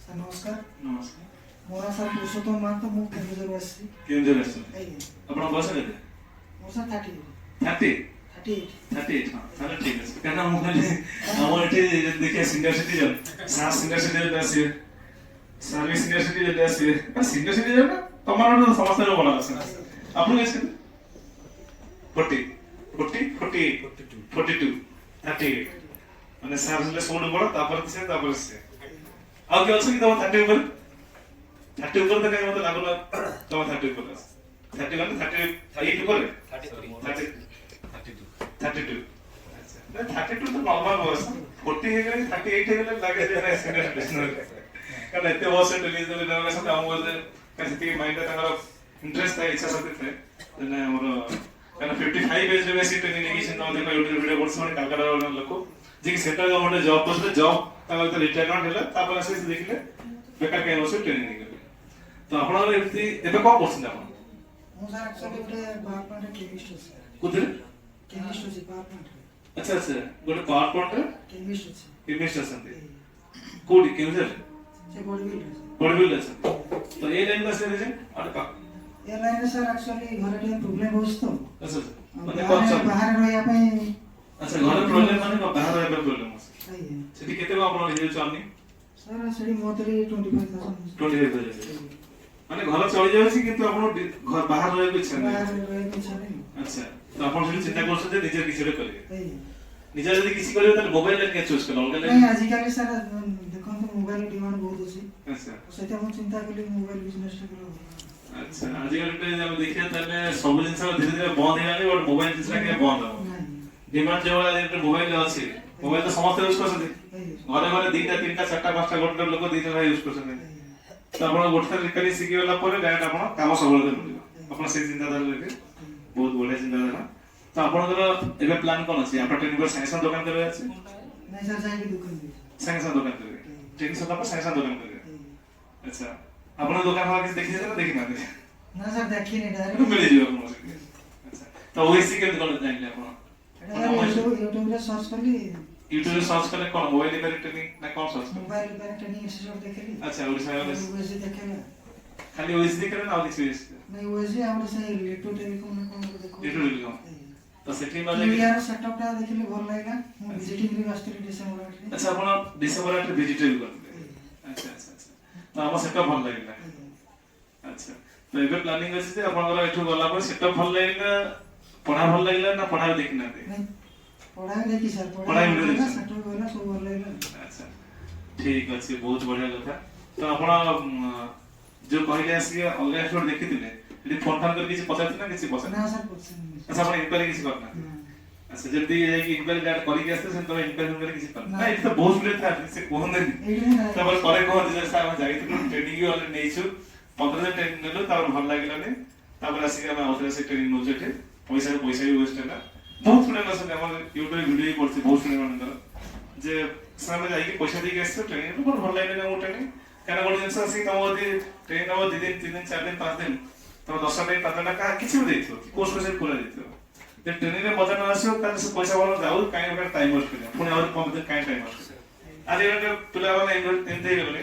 ସାର୍ ନମସ୍କାର ନମସ୍କାର ମୋ ନାଁ ସାର୍ ପୁରୁଷୋତ୍ତମ ମହାନ୍ତ ମୁଁ କେନ୍ଦୁଝରରୁ ଆସିଛି କେଉଁଝର ଆସିଛନ୍ତି ଆଜ୍ଞା ଆପଣଙ୍କ ବୟସ କେତେ ମୋର ସାର୍ 30 30 38 38 ହଁ ତାହେଲେ ଠିକ ଅଛି କାହିଁକିନା ମୁଁ କହିଲି ଆମର ଏଠି ଦେଖିବା senior citizen sir senior citizen ଆସିବେ ସାର୍ ବି ସିନିୟର ସିଟିଜେନ ଆସିବେ ସିନିୟର ସିଟିଜେନ ନା ତମର ସମସ୍ତେ ବଡ ଅଛନ୍ତି ଆପଣଙ୍କୁ ଏଜ କେତେ 40 42 38 ମାନେ ସାର୍ ହେଲେ ସବୁଠୁ ବଡ ତାପରେ ସେ ଆଉ କିଏ ଅଛି କି ତମ 30 ଉପରେ 30 ଉପରେ ତ କାହିଁ ମତେ ଲାଗୁନ ତମ 30 ଉପରେ ଅଛି 30 ମାନେ 38 ଉପରେ 32 32 ତ ନର୍ମାଲ ବୟସ 40 ହେଇଗଲେ 38 ହେଇଗଲେ ଲାଗେ ଯେ ନା ସିନିୟର ସିଟିଜେନ କାରଣ ଏତେ ବର୍ଷ ଟେଲିଭିଜନ ପିଲାଙ୍କ ସହିତ ଆମକୁ ସେତିକି ମାଇଣ୍ଡରେ ତାଙ୍କର ଇଣ୍ଟରେଷ୍ଟ ଥାଏ ଇଚ୍ଛା ଶକ୍ତି ଥାଏ ମାନେ ଆମର କାରଣ 55 ଏଜ୍ ରେ ବେଶୀ ଟ୍ରେନିଂ ନେଇକି ତମ ଦେଖ ୟୁଟ୍ୟୁବ ଭିଡ଼ିଓ କରୁଛ ମାନେ କାଲକାଟା ଲୋକ ଯିଏ ସେଣ୍ଟ୍ରାଲ ଗଭର୍ଣ୍ଣମେଣ୍ଟ ଜବ୍ କରୁଥିଲେ ଜବ୍ ତାଙ୍କର ଯେତେ ରିଟାୟାରମେଣ୍ଟ ହେଲା ତାପରେ ଆସି ଦେଖିଲେ ବେକାର କାହିଁ ବସି ଟ୍ରେନିଂ ନେଇଗଲେ ତ ଆପଣଙ୍କର ଏମିତି ଏବେ କଣ କରୁଛନ୍ତି ଆପଣ ମୁଁ ସାର୍ ଆକ୍ଚୁଆଲି ଗୋଟେ ପାୱାର ପ୍ଲାଣ୍ଟରେ କେମିଷ୍ଟ ଅଛି କୋଉଥିରେ କେମିଷ୍ଟ ଅଛି ପାୱାର ପ୍ଲାଣ୍ଟରେ ଆଚ୍ଛା ଆଚ୍ଛା ଗୋଟେ ପାୱାର ପ୍ଲାଣ୍ଟରେ କେମିଷ୍ଟ ଅଛି କେମିଷ୍ଟ ଅଛନ୍ତି କୋଉଠି କେଉଁଝର ସେ ବଡବିଲ ବଡ଼ବିଲ ଅଛନ୍ତି ତ ଏଇ ଲାଇନ୍ ଆସିଲେ ଯେ ଆରେ ପା ଏ ଲାଇନରେ ସାର୍ ଆକ୍ଚୁଆଲି ଘରେ ଟିକେ ପ୍ରୋବ୍ଲେମ ହଉଛି ତ ଆଚ୍ଛା ମାନେ ବାହାରେ ରହିବା ପାଇଁ ଆଚ୍ଛା ଘରେ ପ୍ରୋବ୍ଲେମ ମାନେ କଣ ବାହାରେ ଏବେ ପ୍ରୋବ୍ଲେମ ଅଛି ଆଜ୍ଞା ସେଠି କେତେ କଣ ଆପଣ ହେଇଯାଉଛି ଅର୍ନିଂ ସାର୍ ସେଠି ମନ୍ଥଲି 25,000 25,000 ମାନେ ଘର ଚଳି ଯାଉଛି କିନ୍ତୁ ଆପଣ ବାହାରେ ରହିବାକୁ ଇଚ୍ଛା ନାହିଁ ବାହାରେ ରହିବାକୁ ଇଚ୍ଛା ନାହିଁ ଆଚ୍ଛା ତ ଆପଣ ସେଠି ଚିନ୍ତା କରୁଛନ୍ତି ଯେ ନିଜେ କିଛି ଗୋଟେ କରିବେ ଆଜ୍ଞା ନିଜେ ଯଦି କିଛି କରିବେ ତାହେଲେ ମୋବାଇଲ ଲାଇନ୍ କାଇଁ ଚୁଜ୍ କଲେ ଅଲଗା ନାଇଁ ଲାଇନ୍ ଆଜିକାଲି ସାର୍ ଦେଖନ୍ତୁ ମୋବାଇଲ ଡିମାଣ୍ଡ ବହୁତ ଅଛି ଆଚ୍ଛା ସେଇଟା ମୁଁ ଚିନ୍ତା କଲି ମୋବାଇଲ ବିଜନେସଟା କରିବା ଭଲ। ଆଚ୍ଛା ଆଜିକାଲି ଆମେ ଦେଖିବା ତାହେଲେ ସବୁ ଜିନିଷ ଧୀରେ ଧୀରେ ବନ୍ଦ ହେଇଗଲାଣି ବଟ୍ ମୋବାଇଲ ଜିନିଷଟା କେବେ ବନ୍ଦ ହବ ନାଇଁ ଡିମାଣ୍ଡ ଯୋଉଭଳିଆ ମୋବାଇଲ ଅଛି ମୋବାଇଲ ତ ସମସ୍ତେ ୟୁଜ୍ କରୁଛନ୍ତି ଆଜ୍ଞା ଘରେ ଦିଟା ତିନିଟା ଚାରିଟା ପାଞ୍ଚଟା ଗୋଟେ ଲୋକ ଦି ଜଣ ୟୁଜ୍ କରୁଛନ୍ତି ଆଜ୍ଞା ତ ଆପଣ ଗୋଟେ ଥର ରିପେୟାରିଂ ଶିଖିଗଲା ପରେ ଡାଇରେକ୍ଟ ଆପଣ କାମ ସବୁବେଳେ ମିଳିବ ଆପଣ ସେଇ ଚିନ୍ତାଧାରା ନେବେ ବହୁତ ବଢିଆ ଚିନ୍ତାଧାରା ତ ଆପଣଙ୍କର ଏବେ ପ୍ଲାନ୍ କଣ ଅଛି ଆପଣ ଟ୍ରେନିଂ ପରେ ସାଙ୍ଗେ ସାଙ୍ଗେ ଦୋକାନ କରିବାର ଅଛି ନାଇଁ ସାର୍ ଯାଇକି ଦୋକାନ ଦେବି ସାଙ୍ଗେ ସାଙ୍ଗେ ଦୋକାନ କରିବେ ଟ୍ରେନିଂ ସରିଲା ପରେ ସାଙ୍ଗେ ସାଙ୍ଗେ ଦୋକାନ କରିବେ ଆଚ୍ଛା ଆପଣ ଦୋକାନ ଭାଗ କିଛି ଦେଖିଛନ୍ତି ନା ଦେଖିନାହାନ୍ତି ନା ସାର୍ ଦେଖିନି ଏଠୁ ଡାଇରେକ୍ଟ ମିଳିଯିବ ଆପଣଙ୍କୁ ସେଠି ଆଚ୍ଛା ତ ଓଏସି କେମିତି କଣ ଜାଣିଲେ ଆପଣ ୟୁଟ୍ୟୁବରେ ସର୍ଚ୍ଚ କଲି ୟୁଟ୍ୟୁବରେ ସର୍ଚ୍ଚ କଲେ କଣ ମୋବାଇଲ ରିପେୟାରିଂ ଟ୍ରେନିଂ ନା କଣ ସର୍ଚ୍ଚ କଲେ ମୋବାଇଲ ରିପେୟାରିଂ ଟ୍ରେନିଂ ଇନଷ୍ଟିଚ୍ୟୁଟ୍ ଦେଖିଲି ଆଚ୍ଛା ଓଡ଼ିଶା ଓଏସି ଦେଖିଲା ଖାଲି ଓଏସି ଦେଖିଲେ ନା ଆଉ କିଛି ଓଏସି ନାଇଁ ଓଏସି ଆମର ସେ ଲିଟୁ ଟେଲିକମ୍ ନା କଣ ଗୋଟେ ଦେଖୁ ଲିଟୁ ଟେଲିକମ୍। ତ ସେଠି ନ ଯାଇକି ଇଣ୍ଡିଆର ସେଟଅପଟା ଦେଖିଲି ଭଲ ଲାଗିଲା ମୁଁ ଭିଜିଟିଂ ବି ଆସିଥିଲି ଡିସେମ୍ବର 8 ରେ ଆଚ୍ଛା ଆପଣ ଡିସେମ୍ବର 8 ରେ ଭିଜିଟ୍ ବି କରିଥିଲେ ଆଚ୍ଛା ଆଚ୍ଛା ଆଚ୍ଛା ତ ଆମ ସେଟଅପ୍ ଭଲ ଲାଗିଲା ଆଚ୍ଛା ତ ଏବେ ପ୍ଲାନିଂ ଅଛି ଯେ ଆପଣଙ୍କର ଏଠୁ ଗଲା ପରେ ସେଟଅପ୍ ଭଲ ଲାଗିଲା ପଢା ଭଲ ଲାଗିଲା ନା ପଢା ଦେଖିନାହାନ୍ତି ନାଇଁ ପଢା ଦେଖି ସାର୍ ପଢା ପଢା ବି ଦେଖିଛନ୍ତି। ସେଟଅପ୍ ଗଲା ସବୁ ଭଲ ଲାଗିଲା ଆଚ୍ଛା ଠିକ ଅଛି ବହୁତ ବଢିଆ କଥା ତ ଆପଣ ଯୋଉ କହିଲେ ଆସିକି ଅଲଗା ଷ୍ଟୋର ଦେଖିଥିଲେ ଏଠି ଫୋନ ଫାନ କରି କିଛି ପଚାରିଥିଲେ ନା କିଛି ପଚାରିଥିଲେ ନା ସାର୍ ପଚାରିନି ଆଚ୍ଛା ଆପଣ ଇନକ୍ୱାରି କିଛି କରିନାହାନ୍ତି ଆଚ୍ଛା ଯେମିତି ଯାଇକି ଇନକ୍ୱାରି ଯାହା କରିକି ଆସିଥିଲେ ସେମିତି ତମେ ଇନକ୍ୱାରି କିଛି କରିନା ନା ଏଠି ତ ବହୁତ ପିଲା ଥାନ୍ତି ସେ କୁହନ୍ତିନି ଏଇଠି ମୁଁ ତାପରେ ପରେ କୁହନ୍ତି ଯେ ସାର୍ ଆମେ ଯାଇଥିଲୁ ଟ୍ରେନିଂ ବି ଅଲରେଡି ନେଇଛୁ 15 ଦିନ ଟ୍ରେନିଂ ନେଲୁ ତାପରେ ଭଲ ଲାଗିଲାନି ତାପରେ ଆସିକି ଆମେ ଆଉଥରେ ସେ ଟ୍ରେନିଂ ନେଉଛୁ ଏଠି ପଇସା ବି ୱେଷ୍ଟ ହେଲା ବହୁତ ଷ୍ଟୁଡେଣ୍ଟ ଅଛନ୍ତି ଆମର ୟୁଟ୍ୟୁବରେ ଭିଡ଼ିଓ ବି ପଡୁଛି ବହୁତ ଷ୍ଟୁଡେଣ୍ଟ ମାନଙ୍କର ଯେ ସେମାନେ ଯାଇକି ପଇସା ଦେଇକି ଆସିଛୁ ଟ୍ରେନିଂ ବହୁତ ଭଲ ଲାଗିଲା ଆମକୁ ଟ୍ରେନିଂ କାରଣ ଗୋଟେ ଜିନିଷ ଆସିକି ତମ ଯଦି ଟ୍ରେନିଂ ନେବ 2 ଦିନ 3 ଦିନ 4 ଦିନ 5 ଦିନ ତମ 10 ଦିନ 15 ଟଙ୍କା କିଛି ବି ଦେଇଥିବ କୋର୍ସ ପଇସା ପୁରା ଦେଇଥିବ ଯେ ଟ୍ରେନିଂରେ ମଜା ନ ଆସିବ ତାହେଲେ ସେ ପଇସା ଭଲ ଯାଉ କାହିଁ ଗୋଟେ ଟାଇମ୍ ୱେଷ୍ଟ କରିବା ପୁଣି ଆହୁରି 15 ଦିନ କାହିଁ ଟାଇମ୍ ୱେଷ୍ଟ କରିବା ଆଜିକାଲି ପିଲାମାନେ ଏମିତି ହେଇଗଲେଣି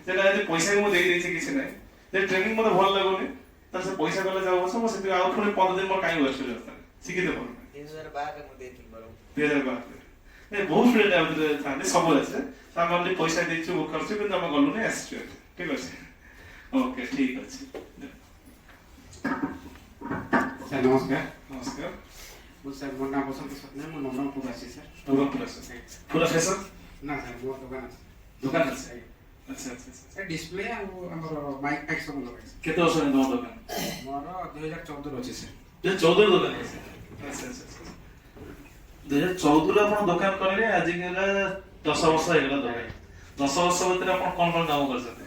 ସେଟା ଯଦି ପଇସା ମୁଁ ଦେଇଦେଇଛି କିଛି ନାହିଁ ଯେ ଟ୍ରେନିଂ ମୋତେ ଭଲ ଲାଗୁନି ତାହେଲେ ସେ ପଇସା କଲେ ଯାଉ ବସ ମୁଁ ସେଥିପାଇଁ ଆଉ ପୁଣି 15 ଦିନ ମୋର କାହିଁ ୱେଷ୍ଟ ହେଇଯାଉଛି ଶିଖିତେ ପାରୁନି 2012 ମୁଁ ଦେଇଥିଲି ବରଂ 2012 ନାଇଁ ବହୁତ ଷ୍ଟୁଡେଣ୍ଟ ଆମ ଭିତରେ ଥାନ୍ତି ସବୁ ଅଛି ଆମେ only ପଇସା ଦେଇଛୁ ବୁକ୍ କରିଛୁ କିନ୍ତୁ ଆମେ ଗଲୁନି ଆସିଛୁ ଠିକ ଅଛି ଓକେ ଠିକ ଅଛି ସାର୍ ନମସ୍କାର ନମସ୍କାର ମୁଁ ସାର୍ ମୋ ନାଁ ବସନ୍ତ ସତ୍ନା ମୁଁ ନବରଙ୍ଗପୁର ଆସି ସାର୍ ପୁରା ଫ୍ରେଶର ନା ସାର୍ ମୋ ଦୋକାନ ଅଛି ଦୋକାନ ଅଛି ଆଚ୍ଛା ଆଚ୍ଛା ସାର୍ ଡିସପ୍ଲେ ଆଉ ଆମର ମାଇକ୍ ଫାଇକ୍ ସବୁ ଲଗାଇଛି କେତେ ବର୍ଷ ହେଲାଣି ତମ ଦୋକାନ ମୋର 2014 ଅଛି ସାର୍ 2014 ଦୋକାନ ଅଛି ଆଚ୍ଛା ଆଚ୍ଛା 2014 ଆପଣ ଦୋକାନ କଲେ ଆଜି ହେଲା 10 ବର୍ଷ ହେଇଗଲା ଦୋକାନ 10 ବର୍ଷ ଭିତରେ ଆପଣ କଣ କଣ କାମ କରିଛନ୍ତି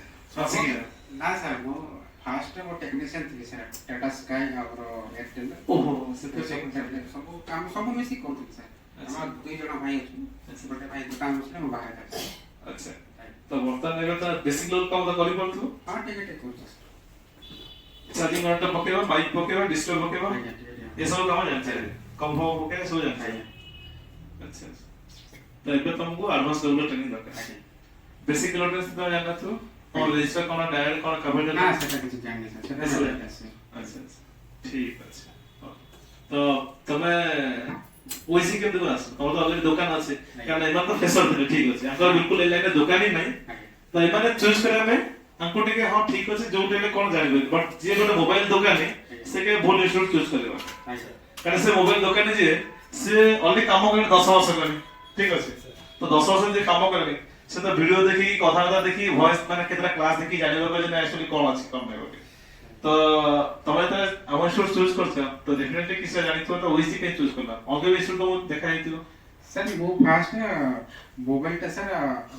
ଶିଖିଲେ ନା ସାର୍ ମୁଁ ଫାଷ୍ଟ ମୋ ଟେକ୍ନିସିଆନ୍ ଥିଲି ସାର୍ ଟାଟା ସ୍କାଇ ଆମର ଏୟାରଟେଲ୍ ଓହୋ ସବୁ କାମ ସବୁ ମିଶିକି କରୁଥିଲି ସାର୍ ଆମର 2 ଜଣ ଭାଇ ଅଛୁ ଗୋଟେ ଭାଇ ଦୋକାନ ବସିଲେ ମୁଁ ବାହାରେ ଥାଏ ଆଚ୍ଛା ତ ବର୍ତ୍ତମାନ ଏବେ ତ ବେସିକ ଲେଭେଲ କାମ ତ କରିପାରୁଥିବ ହଁ ଟିକେ ଟିକେ କରୁଛି ସାର୍ ଚାର୍ଜିଂ କନେକ୍ଟର ପକେଇବା ମାଇକ୍ ପକେଇବା ଡିସପ୍ଲେ ପକେଇବା ଆଜ୍ଞା ଟିକେ ଟିକେ ଏସବୁ କାମ ଜାଣିଛେ କମ୍ଫ ପକେଇବା ସବୁ ଜାଣିଛେ ଆଜ୍ଞା ଆଚ୍ଛା ତ ଏବେ ତମକୁ ଆଡଭାନ୍ସ ଲେଭେଲ ଟ୍ରେନିଂ ଦରକାର ଆଜ୍ଞା ବେସିକ ଲେଭେଲ ତମେ ଜାଣିନଥିବ କଣ ରେଜିଷ୍ଟର କଣ ଡାୟଲ କଣ କଭର ନା ସେଟା କିଛି ଜାଣିନି ସାର୍ ସେଟା ଆଚ୍ଛା। ଜାଣିନି ସାର୍ ଆଚ୍ଛା ଆଚ୍ଛା ଠିକ ଅଛି ହଉ। ତ ତମେ ওইসি কেমন করে আসো তোমার তো অলরেডি দোকান আছে কারণ এবার তো ফেসর ଥିଲେ ঠিক আছে আঙ্কর বিলকুল এই লাইনে দোকান ହିଁ নাই তো এমানে চুজ କରିବା ପାଇଁ ଆଙ୍କୁ ଟିକେ ହଁ ଠିକ ଅଛି ଯୋଉଠି ହେଲେ କଣ ଜାଣିବେ ବଟ୍ ଯିଏ ଗୋଟେ ମୋବାଇଲ ଦୋକାନୀ ସେ କେ ଭୁଲ ଇନଷ୍ଟିଟ୍ୟୁଟ ଚୁଜ କରିବ କାରଣ ସେ ମୋବାଇଲ ଦୋକାନୀ ଯିଏ ସେ ଅଲରେଡି କାମ କଲେ 10 ବର୍ଷ କଲେ ଠିକ ଅଛି ତ 10 ବର୍ଷ ଯେ କାମ କଲେ ସେ ତ ଭିଡିଓ ଦେଖି କଥାବାର୍ତ୍ତା ଦେଖି ଭଏସ ମାନେ କେତେଟା କ୍ଲାସ ଦେଖି ଜାଣିବା ଯେ ଆକ୍ଚୁଆଲି କଣ ଅଛି କଣ ନାହିଁ ବୋଲି ତ ତମେ ତ ଆମ ଇନଷ୍ଟିଟ୍ୟୁଟ ଚୁଜ କରିଛ ତ ଡେଫିନେଟଲି କିଛି ଜାଣିଥିବ ତ ওইসি কে ଚୁଜ କଲା ଅଲଗା ଇନଷ୍ଟିଟ୍ୟୁଟ ତ ଦେଖା ହେଇଥିବ ସାର୍ ମୁଁ ଫାଷ୍ଟ ମୋବାଇଲଟା ସାର୍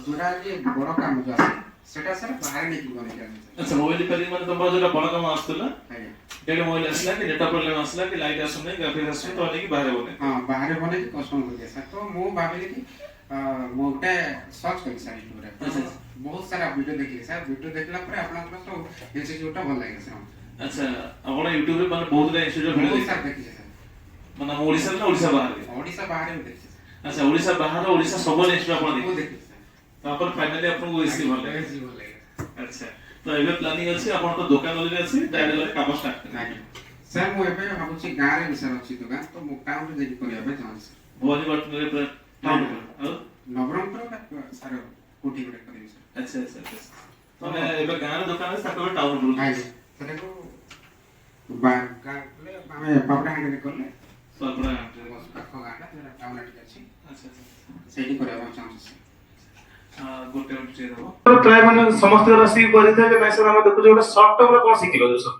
ଯୋଉଟା ଯେ ବଡ଼ କାମ ଯୋଉ ଆସେ ସେଟା ସାର୍ ବାହାରେ ନେଇକି ବନେଇକି ଆଣିବି ଆଚ୍ଛା ମୋବାଇଲ ରିପେୟାରିଂ ମାନେ ତମର ଯୋଉଟା ବଡ କାମ ଆସୁଥିଲା ଆଜ୍ଞା ଡେଲି ମୋବାଇଲ ଆସିଲା କି ଡାଟା ପ୍ରୋବ୍ଲେମ ଆସିଲା କି ଲାଇଟ ଆସୁନି ଗ୍ରାଫିକ୍ସ ଆସୁନି ତ ନେଇକି ବାହାରେ ବନେ ହଁ ବାହାରେ ବନେଇକି କଷ୍ଟମର ଦିଏ ସାର୍ ତ ମୁଁ ଭାବିଲି କି ମୁଁ ଗୋଟେ ସର୍ଚ୍ଚ କଲି ସାର୍ ୟୁଟ୍ୟୁବରେ ବହୁତ ସାରା ଭିଡ଼ିଓ ଦେଖିଲି ସାର୍ ଭିଡ଼ିଓ ଦେଖିଲା ପରେ ଆପଣଙ୍କର ସବୁ ଇନଷ୍ଟିଚ୍ୟୁଟଟା ଭଲ ଲାଗିଲା ସାର୍ ଆଚ୍ଛା ଆପଣ ୟୁଟ୍ୟୁବ ରେ ମାନେ ବହୁତ ଇନଷ୍ଟିଚ୍ୟୁଟ ଭିଡିଓ ବହୁତ ସାର୍ ଦେଖିଛି ସାର୍ ମାନେ ଆମ ଓଡିଶାରେ ନା ଓଡିଶା ବାହାରେ ଓଡ଼ିଶା ବାହାରେ ବି ଦେଖିଛି ଆଚ୍ଛା ଓଡିଶା ବାହାରେ ଓଡିଶା ସବୁ ଇନଷ୍ଟିଚ୍ୟୁଟ ଆପଣ ମୁଁ ଦେଖିଲେ ଦେଖିଛି ସାର୍ ତାପରେ ଫାଇନାଲି ଆପଣଙ୍କୁ ଓଏସି ଭଲ ଲାଗେ ବେଶୀ ଭଲ ଲାଗିଲା ଆଚ୍ଛା ତ ଏବେ ପ୍ଲାନିଂ ଅଛି ଆପଣ ତ ଦୋକାନ ଅଲରେଡି ଅଛି ଡାଇରେକ୍ଟ ଗଲେ କାମ ଷ୍ଟାର୍ଟ କରିବେ ଆଜ୍ଞା ସାର୍ ମୁଁ ଏବେ ଭାବୁଛି ଗାଁରେ ବି ସାର୍ ଅଛି ଦୋକାନ ତ ମୁଁ ଟାଉନରେ ଯାଇକି କରିବା ପାଇଁ ଚାହୁଁଛି ସାର୍ ଭବାନୀ ପାଟନାରେ ପୁରା ଟାଉନ ଆଉ ନବରଙ୍ଗପୁର ସାର୍ କୋଉଠି ଗୋଟେ କରିବି ସାର୍ ଆଚ୍ଛା ଆଚ୍ଛା ଆଚ୍ଛା ମାନେ ଏବେ ଗାଁରେ ଦୋକାନ ଅଛି ତାକୁ ଏବେ ଟାଉନ ରହୁଛି ଆଜ୍ଞା ସେଟାକୁ ଗାଁରେ ଆମେ ପାପଡ଼ାହାଣ୍ଡିରେ କଲେ ସର୍ବଡ଼ା ପାଖ ଗାଁଟା ସେଟା ଟାଉନ ଟିକେ ଅଛି ଆଚ୍ଛା ଆଚ୍ଛା ସେଇଠି କରିବା ପାଇଁ ଚାହୁଁଛି ସାର୍ ଗୋଟେ ମିନିଟ୍ ଟିକେ ଦେବ ପ୍ରାୟ ମାନେ ସମସ୍ତେ ଆସିକି କହିଥାଏ ଯେ ନାଇଁ ସାର୍ ଆମେ ଦେଖୁଛୁ ଗୋଟେ ସର୍ଟ ଟର୍ମରେ କଣ ଶିଖିବା ଯୋଉ ସବୁ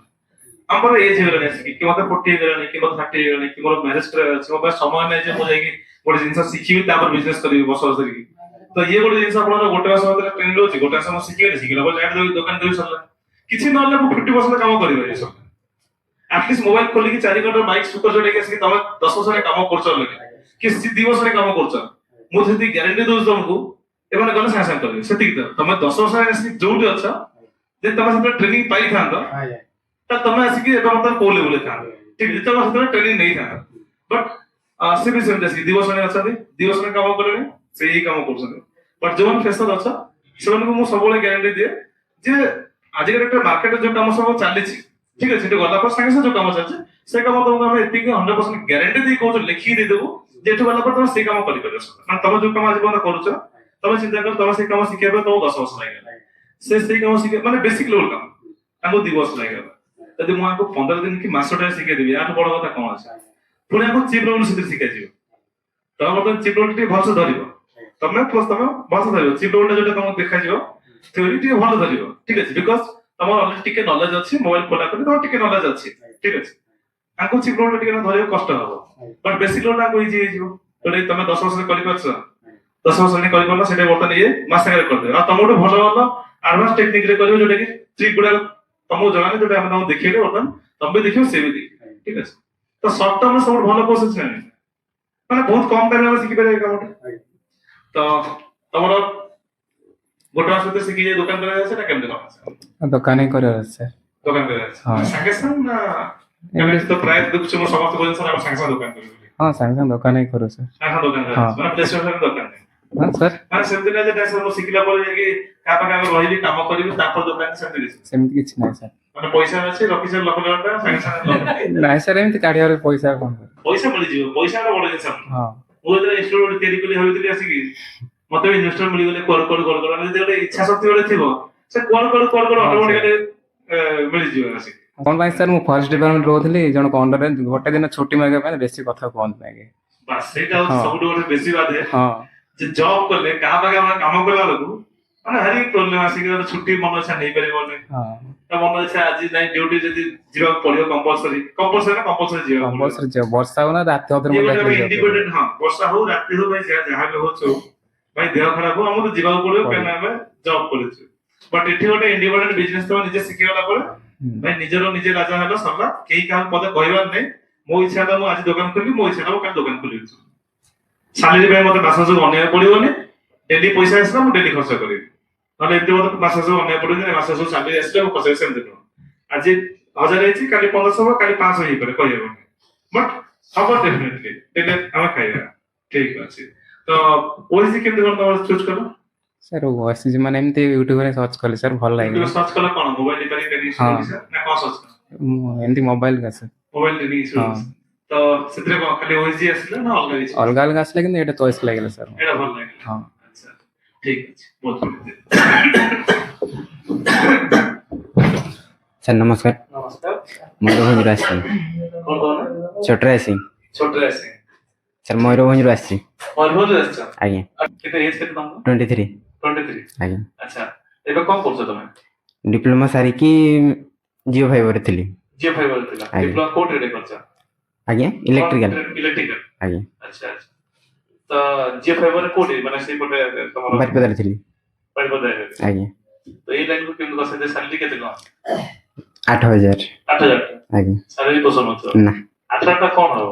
ଆମର ଏଜ୍ ହେଇଗଲାଣି ଆସିକି କି ମତେ 40 ହେଇଗଲାଣି କି ମତେ 30 ହେଇଗଲାଣି କି ମୋର ମ୍ୟାରେଜ କରିବାର ଅଛି ମୋ ପାଖେ ସମୟ ନାହିଁ ଯେ ମୁଁ ଯାଇକି ଗୋଟେ ଜିନିଷ ଶିଖିବି ତାପରେ ବିଜନେସ କରିବି ବର୍ଷ ବର୍ଷ ଧରିକି ତ ଇଏ ଗୋଟେ ଜିନିଷ ଆପଣଙ୍କର ଗୋଟେ ମାସ ଭିତରେ ଟ୍ରେନିଂ ରହୁଛି ଗୋଟେ ମାସ ମୁଁ ଶିଖିଲା ପରେ ଯାଇକି ଦୋକାନ ଦେବି ସରିଲା କିଛି ନହେଲେ ମୁଁ 50% କାମ କରିପାରିବି ସବୁ ଆଟଲିଷ୍ଟ ମୋବାଇଲ ଖୋଲିକି 4 ଘଣ୍ଟା ମାଇକ୍ ସ୍ପିକର ଯୋଡେଇକି ଆସିକି ତମେ 10 ବର୍ଷ କାମ କରୁଛ ଅଲରେଡି କି 2 ବର୍ଷ କାମ କରୁଛ ମୁଁ ସେତିକି ଗ୍ୟାରେଣ୍ଟି ଦଉଛି ତମକୁ ଏମାନେ ଗଲେ ସାଙ୍ଗେ ସାଙ୍ଗେ କରିବେ ସେତିକି ତ ତମେ 10 ବର୍ଷ ଆସିକି ଯୋଉଠି ଅଛ ଯେ ତମେ ସେତେବେଳେ ଟ୍ରେନିଂ ପାଇଥାନ୍ତ ତାହେଲେ ତମେ ଆସିକି ଏବେ ବର୍ତ୍ତମାନ କୋଉ ଲେଭେଲରେ ଥାନ୍ତ ଠିକ ଯେତେବେଳେ ସେତେବେଳେ ଟ୍ରେନିଂ ନେଇଥାନ୍ତ ବଟ୍ ସେ ବି ସେମିତି ଆସିକି 2 ବର୍ଷ ଅଛନ୍ତି 2 ବର୍ଷ କାମ କଲେଣି ସେଇ କାମ କରୁଛନ୍ତି ବଟ୍ ଯୋଉମାନେ ଫ୍ରେଶର ଅଛ ସେମାନଙ୍କୁ ମୁଁ ସବୁବେଳେ ଗ୍ୟାରେଣ୍ଟି ଦିଏ ଯେ ଆଜିକାଲି ଗୋଟେ ମାର୍କେଟରେ ଯୋଉ କାମ ସବୁ ଚାଲିଛି ঠিক আছে সেটা গলা পর সাথে সাথে কাম আছে সে কাম তোমাকে আমি এতিকি 100% গ্যারান্টি দেই কোচ লিখি দেই দেবো যে এঠু গলা পর তুমি সেই কাম করি পারছ মানে তুমি যে কাম আজ পর্যন্ত করছ তুমি চিন্তা কর তুমি সেই কাম শিখিবা তোমাকে 10 বছর লাগে সেই কাম শিখে মানে বেসিক লেভেল কাম ଆମକୁ 2 ବର୍ଷ ଲାଗିବ ଯଦି ମୁଁ ଆଙ୍କୁ 15 ଦିନ କି ମାସଟାରେ ଶିଖେଇ ଦେବି ଆଠୁ ବଡ କଥା କଣ ଅଛି ପୁଣି ଆମକୁ ଚିପ୍ ଲେଭେଲ ସେଥିରେ ଶିଖାଯିବ ତମେ ବର୍ତ୍ତମାନ ଚିପ୍ ଲେଭେଲ ଟିକେ ଭଲସେ ଧରିବ ତମେ ଭଲସେ ଧରିବ ଚିପ୍ ଲେଭେଲ ଯୋଉଟା ତମକୁ ଦେଖାଯିବ ଥିଓରି ଟିକେ ଭଲ ଧରିବ ଠିକ ଅଛି ବିକଜ ତମର ଅଲରେଡି ଟିକେ ନଲେଜ ଅଛି ମୋବାଇଲ ଖୋଲା କରି ତମର ଟିକେ ନଲେଜ ଅଛି ଠିକ ଅଛି ତାଙ୍କୁ ଚିପ୍ ଲେଭେଲ ଟିକେ ଧରିବାକୁ କଷ୍ଟ ହବ ବଟ୍ ବେସିକ ଲେଭେଲ ତାଙ୍କୁ ଇଜି ହେଇଯିବ ଯୋଉଟା ତମେ 10 ବର୍ଷରେ କରିପାରୁଛ 10 ବର୍ଷରେ କରିପାରିଲ ସେଟା ବର୍ତ୍ତମାନ ଇଏ ମାସକରେ କରିଦେବେ ଆଉ ତମଠୁ ଭଲ ଭଲ ଆଡଭାନ୍ସ ଟେକ୍ନିକ ରେ କରିବ ଯୋଉଟା କି ଟ୍ରିକ୍ ଗୁଡା ତମକୁ ଜଣାନି ଯୋଉଟା ଆମେ ତମକୁ ଦେଖେଇଲେ ବର୍ତ୍ତମାନ ତମେ ବି ଦେଖିବ ସେ ବି ଦେଖିବ ଠିକ ଅଛି ତ ସର୍ଟ ଟର୍ମରେ ସବୁଠୁ ଭଲ କୋର୍ସ ଅଛି ନା ମାନେ ବହୁତ କମ ଟାଇମରେ ଆମେ ଶିଖିପାରିବା ଏ କାମଟା ତ ତମର ଗୋଟେ ମାସ ଭିତରେ ଶିଖି ଯାଇ ଦୋକାନ କରିବା ସେଟା କେମିତି କଣ ଦୋକାନ ହିଁ କରିବାର ଅଛି ସାର୍ ଦୋକାନ କରିବା ହଁ। ସାଙ୍ଗେ ସାଙ୍ଗେ ନା କାରଣ ତ ପ୍ରାୟ ଦେଖୁଛୁ ମୁଁ ସମସ୍ତେ କହୁଛନ୍ତି ସାର୍ ଆମେ ସାଙ୍ଗେ ସାଙ୍ଗେ ଦୋକାନ କରିବୁ ହଁ ସାଙ୍ଗେ ସାଙ୍ଗେ ଦୋକାନ ହିଁ କରୁ ସାର୍ ସାଙ୍ଗେ ସାଙ୍ଗେ ଦୋକାନ କରିବା ହଁ। ମାନେ ପ୍ଲେସମେଣ୍ଟ ଦୋକାନ ହଁ ସାର୍ ମାନେ ସେମିତି ନାହିଁ ଯେ ସାର୍ ମୁଁ ଶିଖିଲା ପରେ ଯାଇକି କାହା ପାଖରେ ଆଗ ରହିବି କାମ କରିବି ତାପରେ ଦୋକାନ ସେମିତି କିଛି ସେମିତି କିଛି ନାହିଁ ସାର୍। ମାନେ ପଇସା ଅଛି ରଖିଛ ଲକ୍ଷ ଟଙ୍କା ସାଙ୍ଗେ ସାଙ୍ଗେ ଲଗେଇଦେବି। ନାଇଁ ସାର୍ ଏମିତି କାଢିବାର ପଇସା କଣ କରିବି? ପଇସା ମିଳିଯିବ ପଇସା ଗୋଟେ ବଡ ଜିନିଷ ନୁହଁ। ହଁ ମୁଁ ଯେତେବେଳେ ଇନଷ୍ଟିଟ୍ୟୁଟ ଗୋଟେ ତିଆରି କଲି ଭାବିଥିଲି ଆସିକି ମତେ ବି ଇନଭେଷ୍ଟର ମିଳିଗଲେ କୁଆଡୁ ମାନେ ଯଦି ଗୋଟେ ଇଚ୍ଛା ଶକ୍ତି ଗୋଟେ ଥିବ ସେ କୁଆଡୁ ଅଟୋମେଟିକାଲି ମିଳିଯିବ ଆସିକି। କଣ ପାଇଁ ସାର୍ ମୁଁ ଫରେଷ୍ଟ ଡିପାର୍ଟମେଣ୍ଟ ରହୁଥିଲି ଜଣଙ୍କ ଅଣ୍ଡରରେ ଗୋଟେ ଦିନ ଛୁଟି ମାଗିବା ପାଇଁ ବେଶୀ କଥା କୁହନ୍ତି ନାହିଁ। ବାସ୍ ସେଇଟା ହଉଛି ହଁ। ସବୁଠୁ ଗୋଟେ ବେଶୀ ବାଧେ ହଁ ଯେ ଜବ୍ କଲେ କାହା ପାଖେ ଆମେ କାମ କଲା ବେଳକୁ ମାନେ ଭାରି ପ୍ରୋବ୍ଲେମ ଆସିକି ଗୋଟେ ଛୁଟି ମନ ଇଚ୍ଛା ନେଇପାରିବନି। ହଁ ତା ମନ ଇଚ୍ଛା ଆଜି ନାଇଁ ଡ୍ୟୁଟି ଯଦି ଯିବାକୁ ପଡିବ କମ୍ପଲସରି ଯିବାକୁ ପଡିବ। କମ୍ପଲସରି ଯିବ ବର୍ଷା ହଉ ନା ରାତି ଅଧରେ ଇଏ ମତେ ଗୋଟେ ଡାକିଲେ ଯିବାକୁ ପଡିବ। ଇଣ୍ଡିପେଣ୍ଡେଣ୍ଟ ହଁ ବର୍ଷା ହଉ ରାତି ହଉ ଭାଇ ଯାହା ବି ହଉଛି ହଉ ଭାଇ ଦେହ ଖରାପ ହଉ ଆମକୁ ଯିବାକୁ ପଡିବ କାହିଁକି ଆମେ ଜବ୍ କରୁଛୁ। ବଟ୍ ଏଠି ଗୋଟେ ଇଣ୍ଡିପେଣ୍ଡେଣ୍ଟ ବିଜନେସ ତମେ ନିଜେ ଶିଖିଗଲା ପରେ ଭାଇ ନିଜେ ରାଜା ହେଲ ସରିଲା କେହି କାହାକୁ ପଦେ କହିବାର ନାହିଁ। ମୋ ଇଚ୍ଛା ହେଲା ମୁଁ ଆଜି ଦୋକାନ ଖୋଲିବି ମୋ ଇଚ୍ଛା ହେଲା କାଲି ଦୋକାନ ଖୋଲିବି। ସାଲେରୀ ପାଇଁ ମତେ ମାସ ସବୁ ଅନେଇବାକୁ ପଡିବନି ଡେଲି ପଇସା ଆସିଲା ମୁଁ ଡେଲି ଖର୍ଚ୍ଚ କରିବି ନହେଲେ ଏମିତି ମତେ ମାସ ସବୁ ଅନେଇବାକୁ ପଡିବନି ମାସ ସବୁ ସାଲେରୀ ଆସିଲେ ମୁଁ ଖର୍ଚ୍ଚ ସେମିତି ନୁହଁ। ଆଜି 1000 ହେଇଛି କାଲି 1500 ହବ କାଲି 500 ହେଇପାରେ କହିହେବନି ବଟ୍ ହବ ଡେଫିନେଟଲି ଡେଲି ଆମେ ଖାଇବା ଠିକ ଅଛି। ତ ଓଏସି କେମିତି କଣ ତମର ଚୁଜ୍ କଲ? ସାର୍ ଓଏସିଜି ମାନେ ଏମିତି ୟୁଟ୍ୟୁବରେ ସର୍ଚ୍ଚ କଲି ସାର୍ ଭଲ ଲାଗିଲା। ସର୍ଚ୍ଚ କଲ କଣ ମୋବାଇଲ ରିପେୟାରିଂ ଟେକ୍ନିସିଆନ ଓଡିଶା ନା କଣ ସର୍ଚ୍ଚ କଲ? ମୁଁ ଏମିତି ମୋବାଇଲ କା ସାର୍ ମୋବାଇଲ ଟେକ୍ନିସିଆନ ହଁ ଓଡିଶା। ତ ସେଥିରେ କଣ ଖାଲି ଓଏସି ଆସିଲା ନା ଅଲଗା କିଛି? ଅଲଗା ଅଲଗା ଆସିଲା କିନ୍ତୁ ଏଇଟା ଚଏସ୍ ଲାଗିଲା ସାର୍। ଏଇଟା ଭଲ ଲାଗିଲା। ହଁ ଆଚ୍ଛା ଠିକ ଅଛି ବହୁତ ବଢିଆ। ସାର୍ ନମସ୍କାର। ନମସ୍କାର ମୟୂରଭଞ୍ଜରୁ ଆସିଛି। କଣ କହୁନ? ଛୋଟରେ ଆସିଛି ଛୋଟରେ ଆସି ସାର୍ ମୟୂରଭଞ୍ଜରୁ ଆସିଛି। ମୟୂରଭଞ୍ଜରୁ ଆସିଛ? ଆଜ୍ଞା କେତେ ଏଜ୍ କେତେ ତମର? 23 23 ଆଜ୍ଞା। ଆଚ୍ଛା ଏବେ କଣ କରୁଛ ତମେ? ଡିପ୍ଲୋମା ସାରିକି ଜିଓ ଫାଇବରରେ ଥିଲି। ଜିଓ ଫାଇବର ଥିଲା ଆଜ୍ଞା। ଡିପ୍ଲୋମା କୋଉ ଟ୍ରେଡ୍ କରିଛ? ଆଜ୍ଞା ଇଲେକ୍ଟ୍ରିକାଲ ଇଲେକ୍ଟ୍ରିକାଲ ଆଜ୍ଞା ଆଚ୍ଛା ଆଚ୍ଛା। ତ ଜିଓ ଫାଇବର କୋଉଠି ମାନେ ସେଇପଟେ ତମର ବାରିପଦାରେ ଥିଲି ବାରିପଦା ଆଜ୍ଞା। ତ ଏଇ ଲାଇନକୁ କେମିତି ବସେଇଲେ ସାଲେରୀ କେତେ ଟଙ୍କା? 8000 8000 ଆଜ୍ଞା। ସାଲେରୀ ପସନ୍ଦ ନଥିବ ନା 8000 ଟା କଣ ହବ?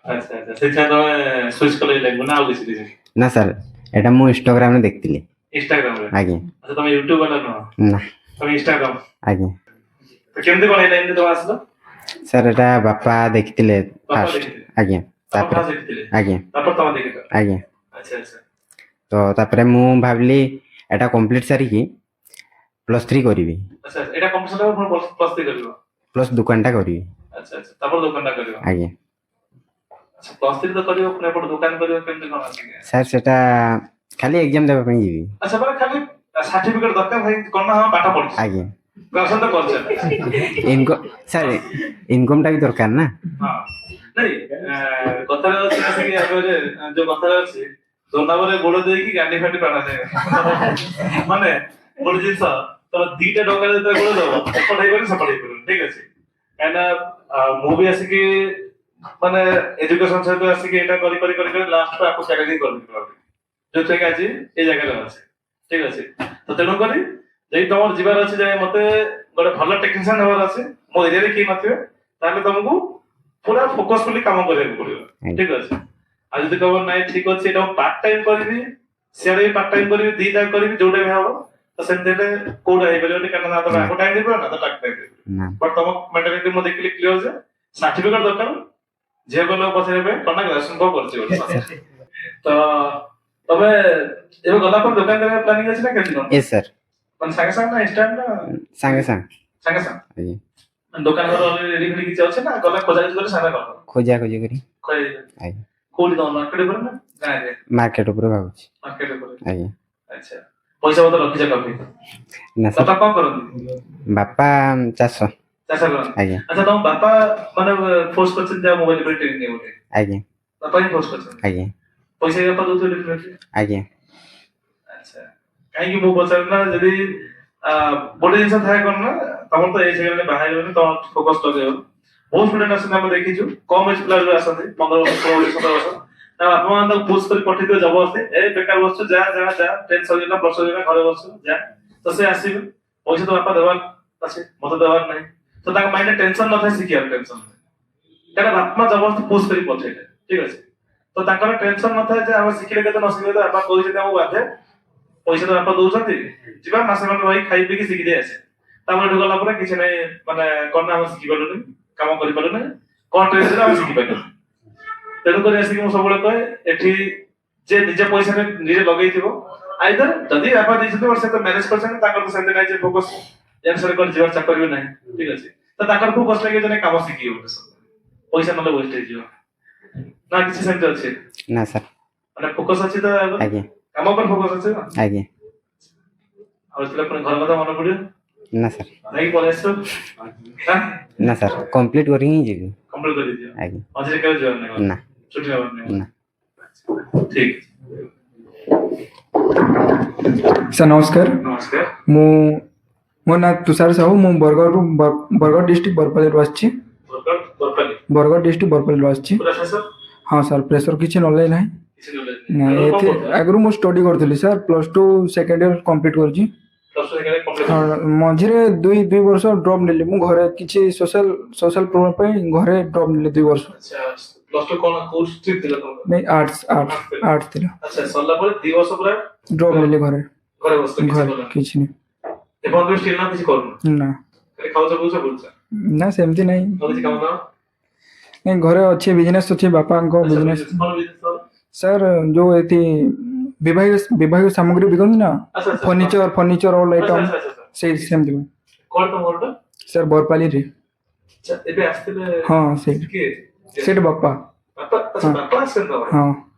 ଆଚ୍ଛା ଆଚ୍ଛା ସେଥିପାଇଁ ତମେ ସୁଇଚ୍ କଲେ ଏଇ ଲାଇନକୁ ନା ଆଉ କିଛି ରିଜନ? ନା ସାର୍ ଏଇଟା ମୁଁ ଇନଷ୍ଟାଗ୍ରାମରେ ଦେଖିଥିଲି। ଇନଷ୍ଟାଗ୍ରାମରେ ଆଜ୍ଞା। ଆଚ୍ଛା ତମେ ୟୁଟ୍ୟୁବ ବାଲା ନୁହଁ ନା ତମେ ଇନଷ୍ଟାଗ୍ରାମ ଆଜ୍ଞା। ତ କେମିତି କଣ ଏଇ ଲାଇନରେ ତମେ ଆସିଲ? ସାର୍ ଏଟା ବାପା ଦେଖିଥିଲେ ବାପା ଫାଷ୍ଟ ଦେଖିଥିଲେ ଆଜ୍ଞା। ବାପା ତାପରେ ଫାଷ୍ଟ ଦେଖିଥିଲେ ଆଜ୍ଞା ତାପରେ ତମେ ଦେଖିଲ ଆଜ୍ଞା। ଆଚ୍ଛା ଆଚ୍ଛା ତ ତାପରେ ମୁଁ ଭାବିଲି ଏଟା କମ୍ପ୍ଲିଟ୍ ସାରିକି +3 କରିବି ଆଚ୍ଛା ଏଇଟା କମ୍ପିଟିସନ ରେ ପୁଣି ପ୍ଲସ୍ 3 କରିବ ପ୍ଲସ୍ ଦୋକାନଟା କରିବି ଆଚ୍ଛା ଆଚ୍ଛା ତାପରେ ଦୋକାନଟା କରିବ ଆଜ୍ଞା। ଆଚ୍ଛା ପ୍ଲସ୍ 3 ତ କରିବ ପୁଣି ଏପଟେ ଦୋକାନ କରିବ କେମିତି କଣ ଆସିକି? ସାର୍ ସେଟା ଖାଲି ଏକ୍ଜାମ ଦେବା ପାଇଁ ଯିବି। ଆଚ୍ଛା ମାନେ ଖାଲି ସାର୍ଟିଫିକେଟ ଦରକାର ଭାଇ କଣ ନା ହଁ ପାଠ ପଢିଛି ଆଜ୍ଞା। ଗ୍ରାଜୁଏସନ ତ କରିଛ ସାର୍ ଇନକମଟା ବି ଦରକାର ନା। ହଁ ନାଇଁ କଥାରେ ଅଛି ଆସିକି ଆଗରେ ଯୋଉ କଥାରେ ଅଛି ଜନାବରେ ଗୋଡ ଦେଇକି ଗାଣ୍ଡି ଫାଟି ପାଣାଯାଏ ମାନେ ଗୋଟେ ଜିନିଷ ତମ ଦିଟା ଟଙ୍କାରେ ଯେତେବେଳେ ଗୋଡ ଦବ ଏପଟ ହେଇପାରିବ ସେପଟ ହେଇପାରିବ ଠିକ ଅଛି କାହିଁକିନା ମୁଁ ବି ଆସିକି ମାନେ ଏଜୁକେସନ ସହିତ ଆସିକି ଏଇଟା କରି ଲାଷ୍ଟ ଆକୁ ସ୍ୟାଲେରୀ କରିଦେଇଥିଲା ଯୋଉଥିରେ କି ଆଜି ଏ ଜାଗାରେ ଅଛି ଠିକ ଅଛି ତ ତେଣୁ କରି ଯଦି ତମର ଯିବାର ଅଛି ଯେ ମତେ ଗୋଟେ ଭଲ ଟେକ୍ନିସିଆନ ହେବାର ଅଛି ମୋ ଏରିଆରେ କେହି ନଥିବେ ତାହେଲେ ତମକୁ ପୁରା ଫୋକସଫୁଲି କାମ କରିବାକୁ ପଡିବ ଠିକ ଅଛି ଆଉ ଯଦି କହିବ ନାଇଁ ଠିକ ଅଛି ଏଇଟା ମୁଁ ପାର୍ଟ ଟାଇମ କରିବି ସିଆଡେ ବି ପାର୍ଟ ଟାଇମ କରିବି ଦିଟା କରିବି ଯୋଉଟା ବି ହବ ତ ସେମିତି ହେଲେ କୋଉଟା ହେଇପାରିବନି କାରଣ ନା ତମେ ଆଗ ଟାଇମ ଦେଇପାରିବ ନା ତ ଟାଇମ ଦେଇପାରିବ ବଟ୍ ତମ ମେଣ୍ଟାଲିଟି ମୁଁ ଦେଖିଲି କ୍ଲିୟର ଯେ ସାର୍ଟିଫିକେଟ ଦରକାର ଝିଅ ପିଲାଙ୍କୁ ପଚାରିବା ପାଇଁ କଣ ନା ଗ୍ରାଜୁଏସନ କଣ କରିଛି ବୋଲି ତ ତମେ ଏବେ ଗଲା ପରେ ଦୋକାନ କରିବା ପ୍ଲାନିଂ ଅଛି ନା କେମିତି କଣ? ୟେସ୍ ସାର୍ ମାନେ ସାଙ୍ଗେ ସାଙ୍ଗେ ନା ଇନଷ୍ଟାଣ୍ଟ ନା ସାଙ୍ଗେ ସାଙ୍ଗେ ଆଜ୍ଞା ଦୋକାନ ଘର ରେଡି ଫେଡି କିଛି ଅଛି ନା ଗଲା ଖୋଜାଖୋଜି କରି ସାଙ୍ଗେ କରିବ ଖୋଜାଖୋଜି କରି ଆଜ୍ଞା। କୋଉଠି ତମ ମାର୍କେଟ ଉପରେ ନା ଗାଁରେ? ମାର୍କେଟ ଉପରେ ଭାବୁଛି ମାର୍କେଟ ଉପରେ ଆଜ୍ଞା। ଆଚ୍ଛା ପଇସା ପତ୍ର ରଖିଛ କାଫି ନା ସାର୍ ବାପା କଣ କରନ୍ତି? ବାପା ଚାଷ ଚାଷ କରନ୍ତି ଆଜ୍ଞା। ଆଚ୍ଛା ତମ ବାପା ମାନେ ଫୋର୍ସ କରିଛନ୍ତି ଯାହା ମୋବାଇଲ ଉପରେ ଟ୍ରେନିଂ ନେବ ବୋଲି ଆଜ୍ଞା ବାପା ହିଁ ଫୋର୍ସ କରିଛନ୍ତି ଆଜ୍ଞା ପଇସା ବାପା ଦଉଥିବେ ଡେଫିନେଟଲି ଆଜ୍ଞା। ଆଚ୍ଛା କାହିଁକି ମୁଁ ପଚାରିଲି ନା ଯଦି ଗୋଟେ ଜିନିଷ ଥାଏ କଣ ନା ତମର ତ ଏଜ୍ ହେଇଗଲାଣି ବାହା ହେଇଗଲାଣି ତମ ଫୋକସ କରିବ ବହୁତ ଷ୍ଟୁଡେଣ୍ଟ ଆସନ୍ତି ଆମେ ଦେଖିଛୁ କମ ଏଜ୍ ପିଲା ଯୋଉ ଆସନ୍ତି 15 ବର୍ଷ 16 ବର୍ଷ 17 ବର୍ଷ ତା ବାପା ମା ତାକୁ ପୁସ୍ କରି ପଠେଇଥିବେ ଜବରଦସ୍ତି ଏ ବେକାର ବସଛୁ ଯା ଟେନ୍ଥ ସରିଗଲା ପ୍ଲସ୍ ସରିଗଲା ଘରେ ବସଛୁ ଯା ତ ସେ ଆସିବେ ପଇସା ତ ବାପା ଦେବାର ଅଛି ମତେ ଦେବାର ନାହିଁ ତ ତାଙ୍କ ମାଇଣ୍ଡରେ ଟେନସନ ନଥାଏ ଶିଖିବାର ଟେନସନ କାରଣ ବାପା ମା ଜବରଦସ୍ତି ପୁସ୍ କରି ପଠେଇଲେ ଠିକ ଅଛି ତ ତାଙ୍କର ଟେନସନ ନଥାଏ ଯେ ଆମେ ଶିଖିଲେ କେତେ ନ ଶିଖିଲେ ବାପା କହିଛନ୍ତି ଆମକୁ ବାଧ୍ୟ ପଇସା ତ ବାପା ଦଉଛନ୍ତି ଯିବା ମାସେ ଖଣ୍ଡେ ରହି ଖାଇ ପିଇକି ଶିଖି ଦେଇ ଆସେ ତାପରେ ଏଠୁ ଗଲା ପରେ କିଛି ନାହିଁ ମାନେ କଣ ନା ଆମେ ଶିଖିପାରିଲୁନି କାମ କରିପାରିଲୁନି କଣ ଟ୍ରେନିଂ ଆମେ ଶିଖିପାରିଲୁନି ତେଣୁକରି ଆସିକି ମୁଁ ସବୁବେଳେ କହେ ଏଠି जे निज पैसा निजे लगेइथिबो आइदर जदि बापा ଦେଇଛନ୍ତି ସେ ତ ମ୍ୟାନେଜ କରିଛନ୍ତି ତାଙ୍କର ତ ସେମିତି ନାହିଁ ଯେ ଫୋକସ ଜାଣିସରେ କରି ଯିବାର ଚାକର ବି ନାହିଁ ଠିକ ଅଛି ତ ତାଙ୍କର ଫୋକସ ଲାଗେ ଜଣେ କାମ ଶିଖିବ ଗୋଟେ ପଇସା ନଲେ ୱେଷ୍ଟ ହେଇଯିବ ନା କିଛି ସେମିତି ଅଛି ନା ସାର୍ ମାନେ ଫୋକସ ଅଛି ତ ଆଜ୍ଞା କାମ ଉପରେ ଫୋକସ ଅଛି ନା ଆଜ୍ଞା ଆଉ ସେଟା ପୁଣି ଘର କଥା ମନେ ପଡିବ ନା ସାର୍ ନାଇଁ ପଳେଇ ଆସିବ ନା ସାର୍ କମ୍ପ୍ଲିଟ୍ କରି ହିଁ ଯିବି କମ୍ପ୍ଲିଟ କରି ଦିଅ ଆଜ୍ଞା ମଝିରେ କେବେ ଯିବାର ନାହିଁ ନା ଛୁଟି ନେବାର ନାହିଁ ନା ଠିକ ସାର୍ ନମସ୍କାର ନମସ୍କାର ମୁଁ ମୋ ନାଁ ତୁଷାର ସାହୁ ମୁଁ ବରଗଡ଼ ଡିଷ୍ଟ୍ରିକ୍ଟ ବରପାଲିରୁ ଆସିଛି ବରପାଲି ବରଗଡ଼ ଡିଷ୍ଟ୍ରିକ୍ଟ ବରପାଲିରୁ ଆସିଛି ପୁରା ଫେସର ହଁ ସାର୍ ପ୍ରେସର କିଛି ନଲେଜ ନାହିଁ କିଛି ନଲେଜ ନାଇଁ ଏଠି ଆଗରୁ ମୁଁ ଷ୍ଟଡି କରୁଥିଲି ସାର୍ +2 ସେକେଣ୍ଡ ଇୟର କମ୍ପ୍ଲିଟ୍ କରିଛି ପ୍ଲସ 2 ସେକେଣ୍ଡ କମ୍ପ୍ଲିଟ ହଁ, ମଝିରେ ଦୁଇ ବର୍ଷ ଡ୍ରପ୍ ନେଲି ମୁଁ ଘରେ କିଛି ସୋଶାଲ ପ୍ରୋବ୍ଲେମ ପାଇଁ ଘରେ ଡ୍ରପ୍ ନେଲି 2 ବର୍ଷ ଆଚ୍ଛା ପ୍ଲସ 2 କୋନ କୋର୍ସ ଷ୍ଟ୍ରିମ୍ ଥିଲା ତମର ନାଇଁ ଆର୍ଟ୍ସ ଥିଲା ଆଚ୍ଛା ସରିଲା ପରେ 2 ବର୍ଷ ପୁରା ଡ୍ରପ୍ ନେଲି ଘରେ ଘରେ ବସିଛ କିଛି ଘରେ କଲନି କିଛି ନାହିଁ ଏ ବন্ধୁ ଷ୍ଟିଲ୍ ନା କିଛି କରୁନ ନା ଖାଲି ଖାଉଛ ବୁଝୁଛ ବୁଝୁଛ ନା ସେମିତି ନାହିଁ ଆଉ କିଛି କାମ ଦାମ ନାଇଁ ଘରେ ଅଛି ବିଜନେସ୍ ଅଛି ବାପାଙ୍କ ବିଜନେସ୍ କଣ ବିଜନେସ ସାର୍ ଯୋଉ ଏଠି ବିବାହ ସାମଗ୍ରୀ ବିକନ୍ତି ନା ଆଚ୍ଛା ଆଚ୍ଛା ଫର୍ଣ୍ଣିଚର ଅଲ୍ ଆଚ୍ଛା ଆଇଟମ୍ ଆଚ୍ଛା ଆଚ୍ଛା ସେଇ ସେମିତି କଣ ତମରଟା ସାର୍ ବରପାଲିରେ ଆଚ୍ଛା ଏବେ ଆସିଥିଲେ ହଁ ସେଇଠି କିଏ ସେଇଠି ବାପା ବାପା ଆଚ୍ଛା ବାପା ଆସିଛନ୍ତି ତମର ହଁ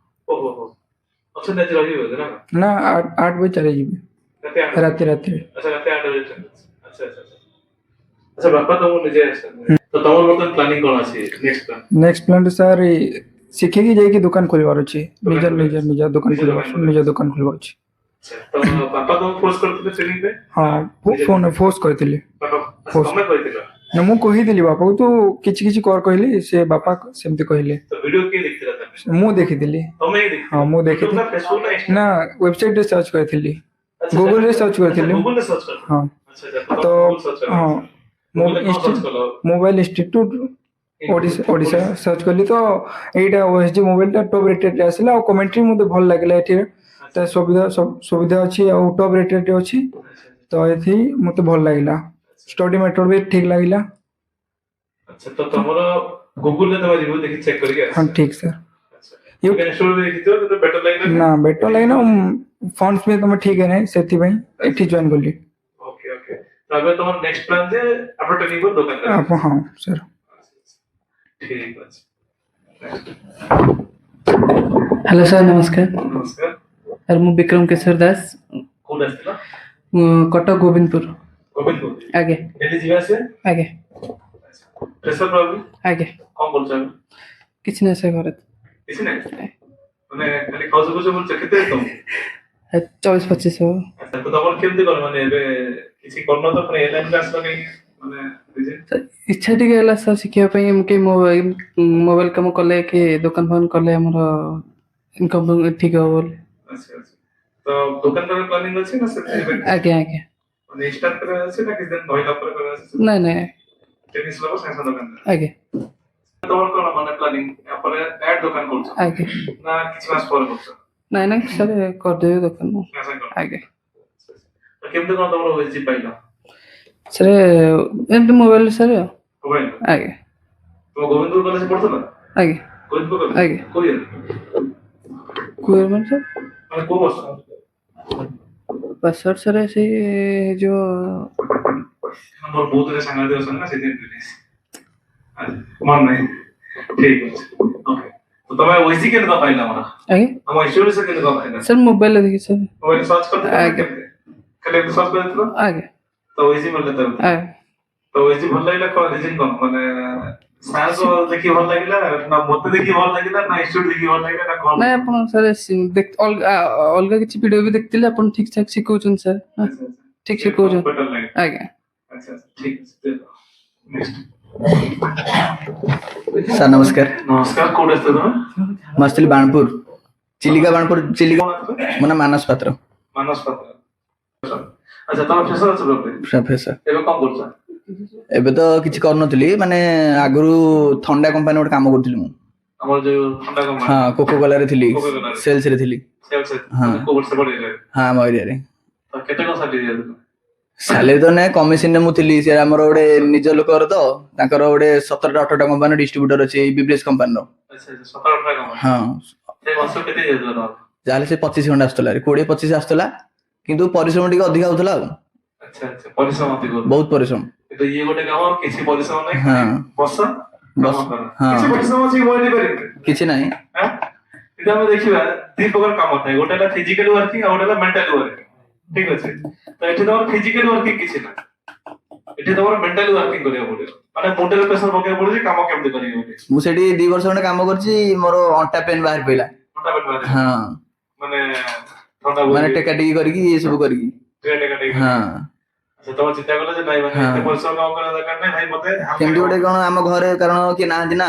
ଓହୋ ହୋ ଅଛନ୍ତି ଆଜି ରହିବେ ବୋଧେ ନା ନା 8 ବଜେ ଚାଲି ଯିବି ରାତି 8 ରାତିରେ ଆଚ୍ଛା ରାତି 8 ବଜେ ଆଚ୍ଛା ଆଚ୍ଛା ଆଚ୍ଛା ବାପା ତମକୁ ନିଜେ ଆସିଛନ୍ତି ତ ତମର ବର୍ତ୍ତମାନ ପ୍ଲାନିଂ କଣ ଅଛି next plan next plan sir ଶିଖିକି ଯାଇକି ଦୋକାନ ଖୋଲିବାର ଅଛି ନିଜ ଦୋକାନ ନିଜ ଖୋଲିବାର ଦୋକାନ ନିଜ ଦୋକାନ ଖୋଲିବାର ଅଛି ଆଚ୍ଛା ତ ବାପା ତମକୁ ଫୋର୍ସ କରିଥିଲେ ଟ୍ରେନିଂ ପାଇଁ ହଁ ଫୋର୍ସ କରିଥିଲି ବାପା Force. ତମେ କହିଥିଲ ନା ମୁଁ କହିଥିଲି ବାପାକୁ ତୁ କିଛି କର କହିଲି ସେ ବାପା ସେମିତି କହିଲେ ତ ଭିଡିଓ କିଏ ଦେଖିଥିଲା ତମେ ମୁଁ ଦେଖିଥିଲି ତମେ ହିଁ ଦେଖିଥିଲ ହଁ ମୁଁ ଦେଖିଥିଲି ନା ଫେସବୁକ୍ ନା Insta? ନା ୱେବସାଇଟରେ ସର୍ଚ୍ଚ କରିଥିଲି ଆଚ୍ଛା, ଗୁଗଲରେ ଆଚ୍ଛା, ସର୍ଚ୍ଚ କରିଥିଲି ଗୁଗଲରେ ସର୍ଚ୍ଚ କରିଥିଲ ହଁ ଆଚ୍ଛା ଆଚ୍ଛା ତ ଗୁଗଲ ସର୍ଚ୍ଚ କଲ ହଁ ଗୁଗଲରେ କଣ ସର୍ଚ୍ଚ କଲ ମୋବାଇଲ ଇନଷ୍ଟିଟ୍ୟୁଟ ଓଡ଼ିଶା ସର୍ଚ୍ଚ କଲି ତ ଏଇଟା OSG ମୋବାଇଲଟା ଟପ୍ ରେଟେଡ୍ ଆସିଲା ଆଉ କମେଣ୍ଟ୍ରି ମୋତେ ଭଲ ଲାଗିଲା ଏଠିରେ ତା ସୁବିଧା ଅଛି ଆଉ ଟପ୍ ରେଟେଡ୍ ଅଛି ତ ଏଥି ମୋତେ ଭଲ ଲାଗିଲା ଷ୍ଟଡି ମେଥଡ ବି ଠିକ୍ ଲାଗିଲା ଆଚ୍ଛା ତ ତମର ଗୁଗଲରେ ତମେ ରିଭ୍ୟୁ ଦେଖି ଚେକ୍ କରିକି ହଁ ଆସିଛ ଠିକ୍ ସାର୍ ଆଚ୍ଛା ଇନଷ୍ଟାରେ ଦେଖିଥିବ କିନ୍ତୁ ବେଟର ଲାଗିଲା ନା ବେଟର ଲାଗିଲା ଫଣ୍ଡସ୍ ବି ତମେ ଠିକ୍ ନାହିଁ ସେଥିପାଇଁ ଏଠି ଜଏନ୍ କଲି ଓକେ ଓକେ ତ ଏବେ ତମର ନେକ୍ସଟ ପ୍ଲାନ୍ ଯେ ଆପଣ ଟ୍ରେନିଂ କରି ଦୋକାନ କରିବେ ହଁ ସାର୍ ଠିକ ଅଛି ହ୍ୟାଲୋ ସାର୍ ନମସ୍କାର ନମସ୍କାର ସାର୍ ମୁଁ ବିକ୍ରମ କେଶର ଦାସ କୋଉଠି ଆସିଥିଲ କଟକ ଗୋବିନ୍ଦପୁର ଗୋବିନ୍ଦପୁର ଆଜ୍ଞା ଡେଲି ଯିବା ଆସିବା ଆଜ୍ଞା ପ୍ରେସର ପ୍ରୋବ୍ଲେମ ଆଜ୍ଞା କଣ କରୁଛ ଏବେ କିଛି ନାହିଁ ସାର୍ ଘରେ କିଛି ନାହିଁ ମାନେ ଖାଲି ଖାଉଛ ବୁଝ ବୁଝ କେତେ ତମକୁ 24-25 ହବ ଆଚ୍ଛା ତ ତମର କେମିତି କର ମାନେ ଏବେ କିଛି କରୁନ ତ ପୁଣି ଏ ଲାଇନରେ ଆସିଲ କାହିଁକି ମାନେ reason? ସାର୍ ଇଚ୍ଛା ଟିକେ ହେଲା ସାର୍ ଶିଖିବା ପାଇଁ ଏମିତି ମୋବାଇଲ କାମ କଲେ କି ଦୋକାନ ଫୋକାନ କଲେ ଆମର ଇନକମ୍ ଠିକ ହବ ବୋଲି ଆଚ୍ଛା ଆଚ୍ଛା ତ ଦୋକାନ କରିବାର ପ୍ଲାନିଂ ଅଛି ନା ସେମିତି ଏବେ ଆଜ୍ଞା ଆଜ୍ଞା ମାନେ ଷ୍ଟାର୍ଟ କରିବାର ଅଛି ନା କିଛି ଦିନ ରହିଲା ପରେ କରିବାର ଅଛି ନାଇଁ ନାଇଁ ଟ୍ରେନିଂ ସରିଲା ପରେ ସାଙ୍ଗେ ସାଙ୍ଗେ ଦୋକାନ ଆଜ୍ଞା ତମର କଣ ମାନେ ପ୍ଲାନିଂ ପରେ ଆଡ୍ ଦୋକାନ କରୁଛ ଆଜ୍ଞା ନା କିଛି ମାସ ପରେ କରୁଛ ନାଇଁ ନାଇଁ ସାର୍ କରିଦେବି ଦୋକାନ ସାଙ୍ଗେ ସାଙ୍ଗେ କରୁଛ? ଆଜ୍ଞା ତ କେମିତି କଣ ତମର OSG ପାଇଲ ସାର୍ ଏମିତି ମୋବାଇଲ ସାର୍ ମୋବାଇଲ ଆଜ୍ଞା ତମ ଗୋବିନ୍ଦପୁର କଲେଜ ପଢୁଥିଲ ଆଜ୍ଞା ଗୋବିନ୍ଦପୁର କଲେଜ ଆଜ୍ଞା କୋଉ ଇୟର କୁହେ ମାନେ ସାର୍ ମାନେ କୋଉ ବର୍ଷ ପାସୱାର୍ଡ ସାର୍ ସେଇ ଯୋଉ ମୋର ବହୁତ ଗୁଡେ ସାଙ୍ଗସାଥି ଅଛନ୍ତି ନା ସେଥିପାଇଁ ମନ ନାହିଁ ଠିକ ଅଛି ଓକେ ତ ତମେ OSG କେମିତି କଣ ପାଇଲ ଆମର ଆଜ୍ଞା ଆମ ଇନଷ୍ଟିଟ୍ୟୁଟ କେମିତି କଣ ପାଇଲ ସାର୍ ମୋବାଇଲରେ ଦେଖି ସାର୍ ମୋବାଇଲ ସର୍ଚ୍ଚ କରିଥିଲ ନା ଆଜ୍ଞା। କେମିତି ଖାଲି ଏମିତି ସର୍ଚ୍ଚ କରିଥିଲ ଆଜ୍ଞା ତ OSG ମିଳିଲା ତ ଆଜ୍ଞା ତ OSG ଭଲ ଲାଗିଲା କଣ ରିଜିନ କଣ ମାନେ ସାର୍ଙ୍କୁ ଦେଖି ଭଲ ଲାଗିଲା ନା ମତେ ଦେଖି ଭଲ ଲାଗିଲା ନା ଇନଷ୍ଟିଟ୍ୟୁଟ ଦେଖି ଭଲ ଲାଗିଲା ନା କଣ ନାଇଁ ଆପଣ ସାର୍ ଅଲଗା କିଛି ଭିଡିଓ ବି ଦେଖିଥିଲେ ଆପଣ ଠିକ ଠାକ ଶିଖଉଛନ୍ତି ସାର୍ ଆଚ୍ଛା, ଆଚ୍ଛା। ଠିକ ଶିଖଉଛନ୍ତି ବେଟର ଲାଗେ ଆଜ୍ଞା ଆଚ୍ଛା ଆଚ୍ଛା ଠିକ ଅଛି ନେକ୍ସଟ ସାର୍ ନମସ୍କାର ନମସ୍କାର କୋଉଠି ଆସିଥିଲ ତମେ ମୁଁ ଆସିଥିଲି ବାଣପୁର ଚିଲିକା ଚିଲିକା କଣ ଆସିଥିଲ ମୋ ନାଁ ମାନସ ପାତ୍ର ମାନସ ପାତ୍ର ଆଚ୍ଛା ତମେ ଫ୍ରେଶର ଅଛ ବୋଧେ ପ୍ରଫେସର ଏବେ କଣ କରୁଛ ଏବେ ତ କିଛି କରୁନଥିଲି ମାନେ ଆଗରୁ ଥଣ୍ଡା କମ୍ପାନୀ ଗୋଟେ କାମ କରୁଥିଲି ମୁଁ ଆମର ଯୋଉ ଥଣ୍ଡା କମ୍ପାନୀ ହଁ କୋକୋ କୋଲାରେ ଥିଲି Coca-Cola ରେ। ସେଲ୍ସରେ ଥିଲି ସେଲ୍ସ ହଁ। କୋଉ ବର୍ଷ ପଡିଲେ ହଁ ଆମ ଏରିଆରେ ତ କେତେ କଣ ସାଲେରୀ ଦିଅନ୍ତି ସାଲେରୀ ତ ନାହିଁ କମିଶନରେ ମୁଁ ଥିଲି ସେ ଆମର ଗୋଟେ ନିଜ ଲୋକର ତ ତାଙ୍କର ଗୋଟେ 17-18ଟା କମ୍ପାନୀ ଡିଷ୍ଟ୍ରିବ୍ୟୁଟର ଅଛି ଏଇ ବିବ୍ରେସ୍ କମ୍ପାନୀର ଆଚ୍ଛା 17-18 କଣ ହଁ ସେ ବର୍ଷ କେତେ ଦିଅନ୍ତି ତମର ଯାହେଲେ ସେ 25 ଘଣ୍ଟା ଆସୁଥିଲା 20-25 ଆସୁଥିଲା କିନ୍ତୁ ପରିଶ୍ରମ ଟିକେ ଅଧିକ ହଉଥିଲା ଆଉ ଆଚ୍ଛା ଆଚ୍ଛା ପରିଶ୍ରମ ଅଧିକ ହଉଥିଲା। ବହୁତ ପରିଶ୍ରମ। କିନ୍ତୁ ଇଏ ଗୋଟେ କାମ କିଛି ପରିଶ୍ରମ ନାହିଁ ହଁ ବସ କାମ କର ହଁ କିଛି ପରିଶ୍ରମ ଅଛି ମୋବାଇଲ ପାରିବେ କିଛି ନାହିଁ। କିନ୍ତୁ ଆମେ ଦେଖିବା ଦି ପ୍ରକାର କାମ ଥାଏ ଗୋଟେ ହେଲା ଫିଜିକାଲି ୱାର୍କିଂ ଆଉ ଗୋଟେ ହେଲା ମେଣ୍ଟାଲି ୱାର୍କିଂ ଠିକ ଅଛି ତ ଏଠି ତମର ଫିଜିକାଲି ୱାର୍କିଂ କିଛି ନାହିଁ ଏଠି ତମର ମେଣ୍ଟାଲି ୱାର୍କିଂ କରିବାକୁ ପଡିବ ମାନେ ମୁଣ୍ଡରେ ପ୍ରେସର ପକେଇବାକୁ ପଡୁଛି କାମ କେମିତି କରିବେ ବୋଲି। ମୁଁ ସେଠି 2 ବର୍ଷ ଖଣ୍ଡେ କାମ କରିଛି ମୋର ଅଣ୍ଟା ପେନ୍ ବାହାରି ପଇଲା। ଘଣ୍ଟା ପେଟ ବାହାରେ ହଁ ମାନେ ଥଣ୍ଡା ମାନେ ଟେକା ଟେକି କରିକି ଏ ସବୁ କରିକି ଟ୍ରେନ୍ ଏକା ଟିକେ ହଁ ସେତେବେଳେ ଚିନ୍ତା କଲେ ଯେ ନାଇଁ ମାନେ ହଁ। ଏତେ ପରିଶ୍ରମ ନ କରିବା ଦରକାର ନାହିଁ ଭାଇ ମତେ ହାଲକା କେମିତି ଗୋଟେ କାମ। କଣ ଆମ ଘରେ କାରଣ କିଏ ନାହାନ୍ତି ନା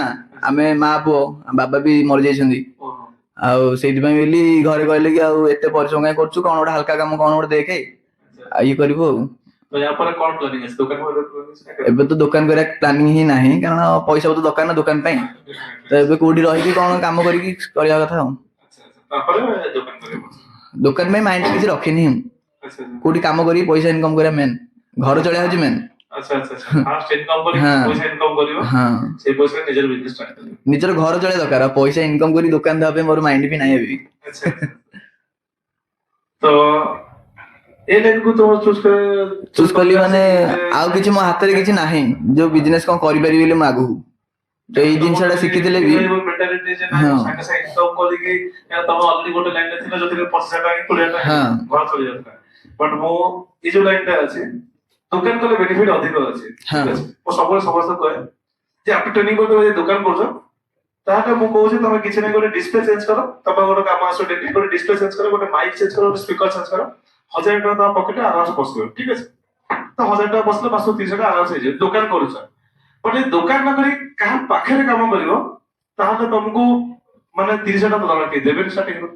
ଆମେ ମା ପୁଅ ବାବା ବି ମରିଯାଇଛନ୍ତି ଓହୋ। ଆଉ ସେଇଥିପାଇଁ ବୋଲି ଘରେ କହିଲେ କି ଆଉ ଏତେ ପରିଶ୍ରମ କାଇଁ କରୁଛୁ କଣ ଗୋଟେ ହାଲକା କାମ କଣ ଗୋଟେ ଦେଖେ ଆଉ ଇଏ କରିବୁ ଆଉ। ତ ୟା ପରେ କଣ ପ୍ଲାନିଂ ଅଛି ଦୋକାନ ଫୋକାନ planning ଅଛି ନା କେବେ? ଏବେ ତ ଦୋକାନ କରିବା ପ୍ଲାନିଂ ହିଁ ନାହିଁ କାରଣ ପଇସା ତ ଦୋକାନ ନା ଦୋକାନ ପାଇଁ ତ ଏବେ କୋଉଠି ରହିକି କଣ କାମ କରିକି କରିବା କଥା ଆଉ। ଆଚ୍ଛା ଆଚ୍ଛା ତାପରେ ଦୋକାନ କରିବାକୁ ଅଛି। ଦୋକାନ ପାଇଁ ମାଇଣ୍ଡ କିଛି ରଖିନି ଆଚ୍ଛା ଆଚ୍ଛା କୋଉଠି କାମ କରିକି ପଇସା ଇନକମ କରିବା ମେନ୍ ଘର ଚଳିବା ହଉଛି ମେନ୍। ଆଚ୍ଛା ଆଚ୍ଛା ଫାଷ୍ଟ ଇନକମ୍ କରି ହଁ ପଇସା ଇନକମ୍ କରିବ ହଁ ସେଇ ପଇସାରେ ନିଜର ବିଜନେସ ଷ୍ଟାର୍ଟ କରିବ। ନିଜର ଘର ଚଳିବା ଦରକାର ଆଉ ପଇସା ଇନକମ କରି ଦୋକାନ ଦେବା ପାଇଁ ମୋର ମାଇଣ୍ଡ ବି ନାହିଁ ଏବେ। ଆଚ୍ଛା ଆଚ୍ଛା ତ ଏ ଲାଇନ୍ କୁ ତମର ଚୁଜ କଲି ମାନେ ଆଉ କିଛି ମୋ ହାତରେ କିଛି ନାହିଁ ଯୋଉ ବିଜନେସ କଣ କରିପାରିବି ବୋଲି ମୁଁ ଆଗକୁ ତ ଏଇ ଜିନିଷଟା ଶିଖିଥିଲେ ବି ମେଣ୍ଟାଲିଟି ଯେ ନାଇଁ ହଁ ସାଙ୍ଗେ ସାଙ୍ଗେ ଇନକମ୍ କରିକି ତମ ଅଲରେଡି ଗୋଟେ ଲାଇନ୍ ରେ ଥିଲା ଯୋଉଥିରେ 25,000 କି 20,000 ହଁ ଘର ଚଳି ଯାଉଥିଲା ବଟ୍ ମୁଁ ଏଇ ଯୋଉ ଲାଇନ୍ ଟା ଅଛି ଦୋକାନ କଲେ ବେନିଫିଟ୍ ଅଧିକ ଅଛି ହଁ ଠିକ ଅଛି ମୁଁ ସବୁବେଳେ ସମସ୍ତଙ୍କୁ କହେ ଯେ ଆଫ୍ଟର ଟ୍ରେନିଂ ପରେ ତମେ ଯଦି ଦୋକାନ କରୁଛ ତାହେଲେ ମୁଁ କହୁଛି ତମେ କିଛି ନାହିଁ ଗୋଟେ ଡିସପ୍ଲେ ଚେଞ୍ଜ କର ତମ ଗୋଟେ କାମ ଆସିବ ଡେଲି ଗୋଟେ ଡିସପ୍ଲେ ଚେଞ୍ଜ କର ଗୋଟେ ମାଇକ୍ ଚେଞ୍ଜ କର ଗୋଟେ ସ୍ପିକର ଚେଞ୍ଜ କର 1,000 ଟଙ୍କା ତମ ପକେଟରେ ଆରାମସେ ପଶିବ ଠିକ ଅଛି ତ 1,000 ଟଙ୍କା ପଶିଲେ ମାସକୁ 300 ଟଙ୍କା ଆରାମସେ ହେଇଯିବ ଦୋକାନ କରୁଛ ବଟ୍ ଯଦି ଦୋକାନ ନ କରି କାହା ପାଖରେ କାମ କରିବ ତାହେଲେ ତମକୁ ମାନେ 30,000 ଟଙ୍କା ଦରକାର କେହି ଦେବେନି ଷ୍ଟାର୍ଟିଂରୁ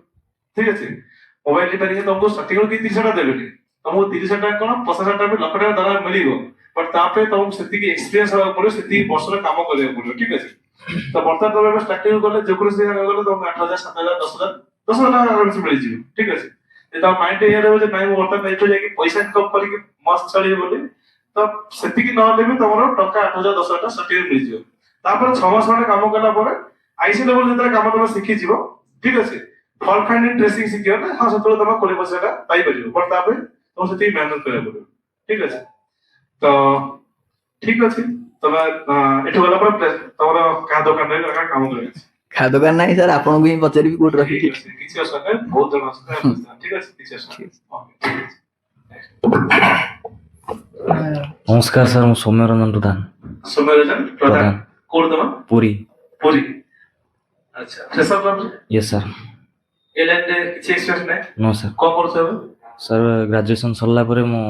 ଠିକ ଅଛି ମୋବାଇଲ ରିପେୟାରିଂ ତମକୁ ଷ୍ଟାର୍ଟିଂରୁ କେହି 30,000 ଟଙ୍କା ଦେବେନି ତମକୁ 30,000 ଟଙ୍କା କଣ 50,000 ଟଙ୍କା ବି 1,00,000 ଟଙ୍କା ଦରମା ମିଳିବ ବଟ୍ ତାପରେ ତମକୁ ସେତିକି ଏକ୍ସପିରିଏନ୍ସ ହେବାକୁ ପଡିବ ସେତିକି ବର୍ଷର କାମ କରିବାକୁ ପଡିବ ଠିକ ଅଛି ତ ବର୍ତ୍ତମାନ ତମେ ଏବେ ଷ୍ଟାର୍ଟିଂ ଗଲେ ଯେକୌଣସି ଜାଗାକୁ ଗଲେ ତମକୁ 8,000 7,000 10,000 ଟଙ୍କା ଆରାମସେ ମିଳିଯିବ ଠିକ ଅଛି ଯଦି ତମ ମାଇଣ୍ଡ ଏଇଆ ରହିବ ଯେ ନାଇଁ ମୁଁ ବର୍ତ୍ତମାନ ଏଇଠୁ ଯାଇକି ପଇସା ଇନକମ୍ କରିକି ମସ୍ତ ଚଳିବି ବୋଲି ତ ସେତିକି ନହେଲେ ବି ତମର ଟଙ୍କା 8,000 10,000 ଟଙ୍କା ଷ୍ଟାର୍ଟିଂରେ ମିଳିଯିବ ତାପରେ 6 ମାସ ଖଣ୍ଡେ କାମ କଲା ପରେ ଆଇସି ଲେଭେଲ ଯେତେବେଳେ କାମ ତମେ ଶିଖିଯିବ ଠିକ ଅଛି ଫଲ୍ଟ ଫାଇଣ୍ଡିଂ ଟ୍ରେସିଂ ଶିଖିଗଲେ ହଁ ସେତେବେଳେ ତମେ 20,000 ଟଙ୍କା ପାଇପାରିବ ବଟ୍ ତାପରେ ତମକୁ ସେତିକି ମେହନତ କରିବାକୁ ପଡିବ ଠିକ ଅଛି ତ ଠିକ ଅଛି ତମେ ଏଠୁ ଗଲା ପରେ ତମର କାହା ଦୋକାନରେ କାମ କରିବ ଖା ଦୋକାନ ନାହିଁ ସାର୍ ଆପଣଙ୍କୁ ହିଁ ପଚାରିବି କୋଉଠି ଠିକ ରହିବି ଅଛି କିଛି ଅସୁବିଧା ନାହିଁ ବହୁତ ଜଣ ଅଛନ୍ତି ଠିକ ଅଛି କିଛି ଅସୁବିଧା ନାହିଁ ନମସ୍କାର ସାର୍ ମୁଁ ସୌମ୍ୟ ରଞ୍ଜନ ପ୍ରଧାନ ସୌମ୍ୟରଞ୍ଜନ ପ୍ରଧାନ କୋଉଠି ତମ ପୁରୀ ପୁରୀ ଆଚ୍ଛା ଫ୍ରେଶର କାମରେ ୟେସ୍ ସାର୍ ଏ ଲାଇନରେ କିଛି ଏକ୍ସପିରିଏନ୍ସ ନାହିଁ ନୋ ସାର୍ କଣ କରୁଛ ଏବେ ସାର୍ ଗ୍ରାଜୁଏସନ୍ ସରିଲା ପରେ ମୁଁ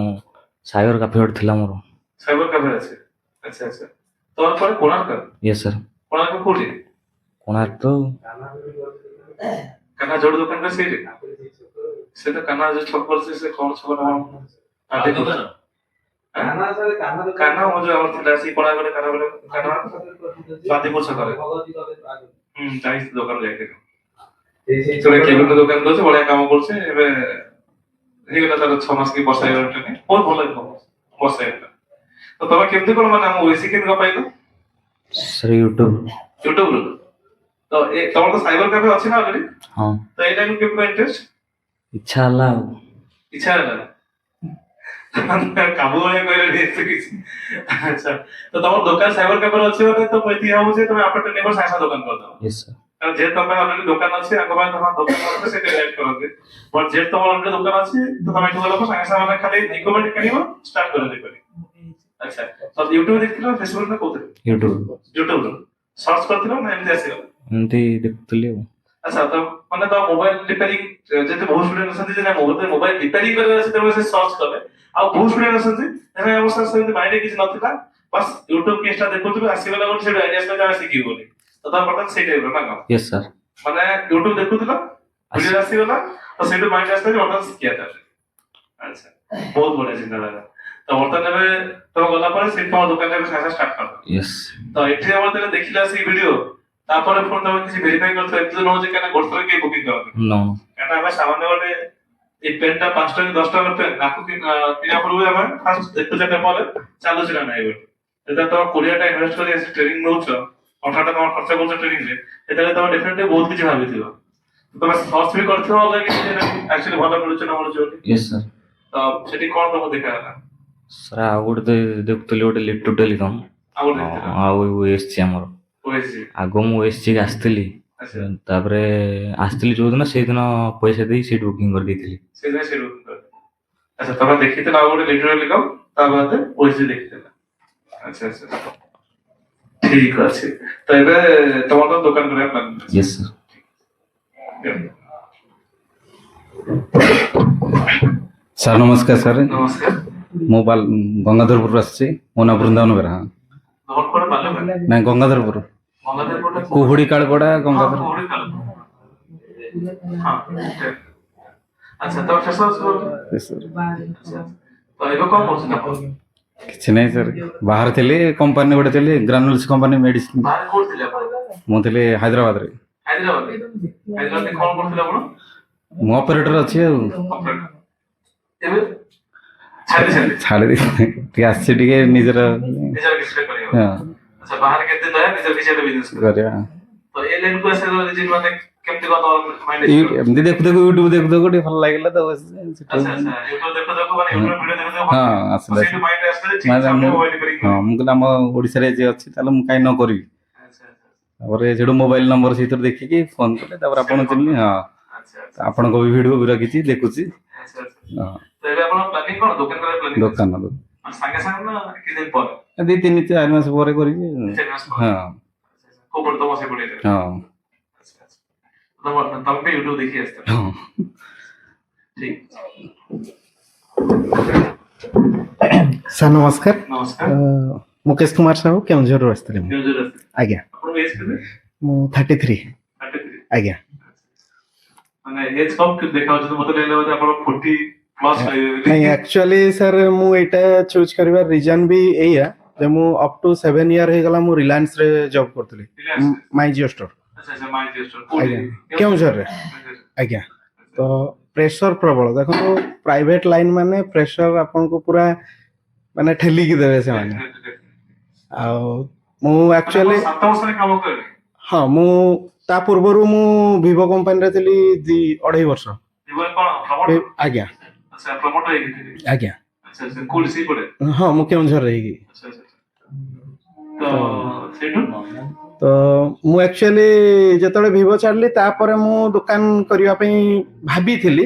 ସାଇବର କାଫେ ଗୋଟେ ଥିଲା ମୋର ସାଇବର କାଫେ ଅଛି ଆଚ୍ଛା ଆଚ୍ଛା ତମର ପରେ କୋଣାର୍କ ୟେସ୍ ସାର୍ କୋଣାର୍କ କୋଉଠି କୋଣାର୍କ ତ କାହ୍ନା ଯୋଡ ଦୋକାନ ସେଇଠି ସେ ତ କାହ୍ନା ଯୋଉ ଛକ କରୁଛି ସେ କଣ ଛକ କାହ୍ନା ମୋ ଯୋଉ ଆମର ଥିଲା ସେଇ କୋଣାର୍କରେ କାହ୍ନା ବାଦିପୁର ଛକରେ ଯାଇଛି ଦୋକାନ ଯାଇଥିଲି ସେଟା କେବିନ ଦୋକାନ ଦଉଛି ବଢିଆ କାମ କରୁছে ଏବେ ହେଇଗଲା ତାର 6 ମାସ କି ବର୍ଷ ହେଇଗଲା ଟ୍ରେନିଂ ବହୁତ ଭଲ ବର୍ଷ ହେଇଗଲା ତ ତମେ କେମିତି କଣ ମାନେ ଆମ ଓଏସି କେମିତି ପାଇଲ ସାର୍ ୟୁଟ୍ୟୁବ ୟୁଟ୍ୟୁବରୁ ତ ତମର ତ ସାଇବର କାଫେ ଅଛି ନା ଅଲରେଡି ହଁ ତ ଏଇଟା କେମିତି ଇଣ୍ଟରେଷ୍ଟ ଇଚ୍ଛା ହେଲା ଆଉ ଇଚ୍ଛା ହେଲା କାବୁ ଭଳିଆ କହିଲେ ଏତେ କିଛି ଆଚ୍ଛା ତ ତମର ଦୋକାନ ସାଇବର କାଫେରେ ଅଛି ମାନେ ତ ମୁଁ ଏତିକି ଭାବୁଛି ତମେ ଆପଣ ଟ୍ରେନିଂ ପରେ ସାଙ୍ଗେ ଦୋକାନ କରିଦବ ୟେସ୍ ସାର୍ କାରଣ ଯେହେତୁ ତମ ଅଲରେଡି ଦୋକାନ ଅଛି ଆଙ୍କ ପାଇଁ ତମ ଦୋକାନ ଅଛି ସେଇଟା ହେଲ୍ପ କରନ୍ତି ବଟ୍ ଯେହେତୁ ତମର ଅଲରେଡି ଦୋକାନ ଅଛି ତ ତମେ ଏଠୁ ଗଲା ପରେ ସାଙ୍ଗେ ସାଙ୍ଗେ ମାନେ ଖାଲି ଇକ୍ୱିପମେଣ୍ଟ କିଣିବ ଷ୍ଟାର୍ଟ କରି ଦେଇପାରିବ ଆଚ୍ଛା ତ ୟୁଟ୍ୟୁବ ଦେଖିଥିଲ ଫେସବୁକ ନା କୋଉଥିରେ ୟୁଟ୍ୟୁବରୁ ସର୍ଚ୍ଚ କରିଥିଲ ନା ଏମିତି ଆସିଗଲା ଏମିତି ଦେଖୁଥିଲି ଆଉ ଆଚ୍ଛା ତ ମାନେ ତ ମୋବାଇଲ ରିପେୟାରିଂ ଯେତେ ବହୁତ ଷ୍ଟୁଡେଣ୍ଟ ଅଛନ୍ତି ଯେ ମୋବାଇଲ ରିପେୟାରିଂ କରିବାର ଅଛି ତେଣୁ ସେ ସର୍ଚ୍ଚ କଲେ ଆଉ ବହୁତ ଷ୍ଟୁଡେଣ୍ଟ ଅଛନ୍ତି ଏବେ ଅବସ୍ଥା ସେମିତି ମାଇଣ୍ଡରେ କିଛି ନଥିଲା ବାସ୍ ୟୁଟ୍ୟୁବ କେସଟା ଦେଖୁଥିଲୁ ଆସିଗଲା ଗୋଟେ ସେଠି ଆଇଡିଆ ଆସିଲା ଆମେ ଶିଖିବୁ ବୋଲି ତ ତମ ବର୍ତ୍ତମାନ ସେଇ ଟାଇପର ନା କଣ ୟେସ୍ ସାର୍ ମାନେ ୟୁଟ୍ୟୁବ ଦେଖୁଥିଲ ଭିଡିଓ ଆସିଗଲା ତ ସେଇଠୁ ମାଇଣ୍ଡ ଆସିଲା ଯେ ବର୍ତ୍ତମାନ ଶିଖିବା ତାହେଲେ ଆଚ୍ଛା ବହୁତ ବଢିଆ ଚିନ୍ତାଧାରା ତ ବର୍ତ୍ତମାନ ଏବେ ତମେ ଗଲା ପରେ ସେଠି ତମ ଦୋକାନରେ ଏବେ ସାଙ୍ଗେ ଷ୍ଟାର୍ଟ କରିଦେବ ୟେସ୍ ତ ଏଠି ଆମର ଯେତେବେଳେ ଦେଖିଲା ସେଇ ଭିଡିଓ ତାପରେ ପୁଣି ତମେ କିଛି ଭେରିଫାଇ କରିଥିବ ଏମିତି ତ ନୁହଁ ଯେ କାହିଁକିନା ଗୋଟେ ଥର କେହି ବୁକିଂ କରନ୍ତି ନୋ କାହିଁକିନା ଆମେ ସାମାନ୍ୟ ଗୋଟେ ଏଇ ପେନ୍ଟା 5 ଟଙ୍କା 10 ଟଙ୍କା ପେନ୍ ତାକୁ କିଣିବା ପୂର୍ବରୁ ଆମେ ଫାଷ୍ଟ ଦେଖୁଛେ ପେପରରେ ଚାଲୁଛି ନା ନାହିଁ ବୋଲି ଯେତେବେଳେ ତମେ 20 ଟା ଇନଭେଷ୍ଟ କରି ଟ୍ରେନିଂ ନଉଛ 18 ଟଙ୍କା ଖର୍ଚ୍ଚ କରୁଛ ଟ୍ରେନିଂରେ ସେତେବେଳେ ତମେ ଡେଫିନେଟଲି ବହୁତ କିଛି ଭାବିଥିବ ତ ତମେ ସର୍ଚ୍ଚ ବି କରିଥିବ ଅଲଗା କିଛି ଆକ୍ଚୁଆଲି ଭଲ ମିଳୁଛି ନା ମିଳୁଛି ବୋଲି। Yes sir. ତ ସେଠି କଣ ତମକୁ ଦେଖାଗଲା? ସାର୍ ଆଉ ଗୋଟେ ଦେଖୁଥିଲି ଗୋଟେ ଲିଟୁ ଟେଲିକମ୍ ଆଉ ଗୋଟେ ଦେଖିଥିଲ? ଆଉ ଏସିଛି ଆମର। OSG। ଆଗ ମୁଁ ଏସିଛି ଆସିଥିଲି, ଆଚ୍ଛା। ତାପରେ ଆସିଥିଲି ଯୋଉଦିନ ସେଇଦିନ ପଇସା ଦେଇ ସିଟ୍ ବୁକିଂ କରିଦେଇଥିଲି। ସେଇଥିପାଇଁ ସେ room ଟା। ଆଚ୍ଛା ତମେ ଦେଖିଥିଲ ଆଉ ଗୋଟେ ଲିଟୁ ଟେଲିକମ୍ ତା ବାଦେ OSG ଦେଖିଥିଲ। ଆଚ୍ଛା ଆଚ୍ଛା ଠିକ ଅଛି। ତ ଏବେ ତମର ତ ଦୋକାନ କରିବା ପ୍ଲାନ୍ ଅଛି। Yes sir. ସାର୍ ନମସ୍କାର ସାର୍। ନମସ୍କାର। ମୁଁ ଗଙ୍ଗାଧରପୁରରୁ ଆସିଛି। ମୋ ନାଁ ବୃନ୍ଦାବନ ବେହେରା। ତମର କୁଆଡେ ବାଲେଶ୍ୱର? ନାଇଁ ଗଙ୍ଗାଧରପୁର, ଗଙ୍ଗାଧରପୁରଟା କୁହୁଡି କାଳପଡା ହଁ, ଗଙ୍ଗାଧର। କୁହୁଡି କାଳପଡା। ହଁ, ଠିକ। ଆଚ୍ଛା ତମେ ଫେସ ୱାଶ କର? Yes, sir। ଆଚ୍ଛା। ତ ଏବେ କଣ କରୁଛନ୍ତି ଆପଣ? କିଛି ନାହିଁ ସାର୍, ବାହାରେ ଥିଲି, କମ୍ପାନୀ ଗୋଟେ ଥିଲି, ଗ୍ରାନୁଲ୍ସ କମ୍ପାନୀ ମେଡିସିନ। ବାହାରେ କୋଉଠି ଥିଲେ ଆପଣ? ମୁଁ ଥିଲି ହାଇଦ୍ରାବାଦରେ। ହାଇଦ୍ରାବାଦରେ କଣ କରୁଥିଲେ ଆପଣ? ମୁଁ ଅପରେଟର ଅଛି ଆଉ। ଅପରେଟର। ଏବେ ଛାଡିଛନ୍ତି? ଛାଡ଼ି ଦେଇଛି ଟିକେ ଆସିଛି ଟିକେ ନିଜର ନିଜର କିଛି କରିବା। ହଁ ଆଚ୍ଛା ବାହାରେ କେତେ ଦିନ ରହିବା ନିଜର କିଛି ଗୋଟେ ବିଜନେସ କରିବା। ତ ଏ ଲାଇନକୁ ଆସିବା ରିଜିନ ମାନେ କେମିତି କଣ ମାଇଣ୍ଡ? ଏମିତି ଦେଖୁ ଦେଖୁ ୟୁଟ୍ୟୁବ ଦେଖୁ ଦେଖୁ ଟିକେ ଭଲ ଲାଗିଲା ତ ଆଚ୍ଛା ଆଚ୍ଛା ୟୁଟ୍ୟୁବ ଦେଖୁ ଦେଖୁ ମାନେ ୟୁଟ୍ୟୁବ ଭିଡିଓ ଦେଖୁ ଦେଖୁ ହଁ ଆସିଲା। ସେଇଠୁ ମାଇଣ୍ଡ ଆସିଲା ଯେ ମାନେ ଠିକ ମୁଁ ମୋବାଇଲ କରିକି। ହଁ ମୁଁ କହିଲି ଆମ ଓଡ଼ିଶାରେ ଯିଏ ଅଛି ତାହେଲେ ମୁଁ କାହିଁ ନ କରିବି। ଆଚ୍ଛା ଆଚ୍ଛା ତାପରେ ସେଠୁ ମୋବାଇଲ ନମ୍ବର ସେଇଥିରୁ ଦେଖିକି ଫୋନ କଲେ, ତାପରେ ଆପଣ ଚିହ୍ନିଲି। ହଁ ଆଚ୍ଛା ଆପଣଙ୍କ ବି ଭିଡ଼ିଓ ବି ରଖିଛି ଦେଖୁଛି। ଆଚ୍ଛା ଆଚ୍ଛା। ହଁ ତ ଏବେ ଆପଣ ପ୍ଲାନିଂ କଣ ଦୋକାନ କରିବା ପ୍ଲାନିଂ? ଦୋକାନ ସାଙ୍ଗେ ସାଙ୍ଗେ ନା କିଛି ଦିନ ପରେ? 2-3-4 ମାସ ପରେ କରିବି। 3 ମାସ ପରେ। ହଁ କୋଉ ପଟେ ତମ ସେପଟେ? ହଁ ତମେ ବି ୟୁଟ୍ୟୁବ ଦେଖି ଆସିଛ? ହଁ। ଠିକ। ସାର୍ ନମସ୍କାର। ନମସ୍କାର। ମୁକେଶ କୁମାର ସାହୁ, କେଉଁଝରରୁ ଆସିଥିଲି ମୁଁ। କେଉଁଝର ଆସିଥିଲେ? ଆଜ୍ଞା। ଆପଣଙ୍କ ଏଜ କେତେ? ମୁଁ 33। 33? ଆଜ୍ଞା। ମାନେ ଏଜ କମ କେମିତି ଦେଖାଯାଉଛି? ମତେ ଲାଗିଲା ବୋଧେ ଆପଣ 40 ପ୍ଲସ ନାଇଁ ଆକ୍ଚୁଆଲି ସାର୍ ମୁଁ ଏଇଟା ଚୁଜ୍ କରିବାର ରିଜନ ବି ଏଇଆ ଯେ ମୁଁ ଅପ୍ ଟୁ 7 ଇୟର ହେଇଗଲା ମୁଁ ରିଲାଏନ୍ସରେ ଜବ୍ କରୁଥିଲି, ମାଇ ଜିଓ ଷ୍ଟୋର। ଆଚ୍ଛା ଆଚ୍ଛା ମାଇ ଜିଓ ଷ୍ଟୋର ଆଜ୍ଞା କେଉଁଝରରେ। ଆଜ୍ଞା। ତ ପ୍ରେସର ପ୍ରବଳ, ଦେଖନ୍ତୁ ପ୍ରାଇଭେଟ ଲାଇନ ମାନେ ପ୍ରେସର ଆପଣଙ୍କୁ ପୁରା ମାନେ ଠେଲିକି ଦେବେ ସେମାନେ। ଆଉ ମୁଁ ଆକ୍ଚୁଆଲି 7 ବର୍ଷରେ କାମ କଲି। ହଁ ମୁଁ ତା ପୂର୍ବରୁ ମୁଁ ଭିଭୋ କମ୍ପାନୀରେ ଥିଲି 2.5 ବର୍ଷ। ଆଜ୍ଞା ଆଚ୍ଛା ପ୍ରମୋଟର ହେଇକି? ଆଜ୍ଞା। ଆଚ୍ଛା ଆଚ୍ଛା କୋଉଠି ସେଇ ପଟେ? ହଁ ମୁଁ କେଉଁଝରରେ ହେଇକି। ଆଚ୍ଛା ଆଚ୍ଛା। ତ ସେଇଠୁ ତ ମୁଁ ଆକ୍ଚୁଆଲି ଯେତେବେଳେ ଭିଭୋ ଛାଡ଼ିଲି ତାପରେ ମୁଁ ଦୋକାନ କରିବା ପାଇଁ ଭାବିଥିଲି,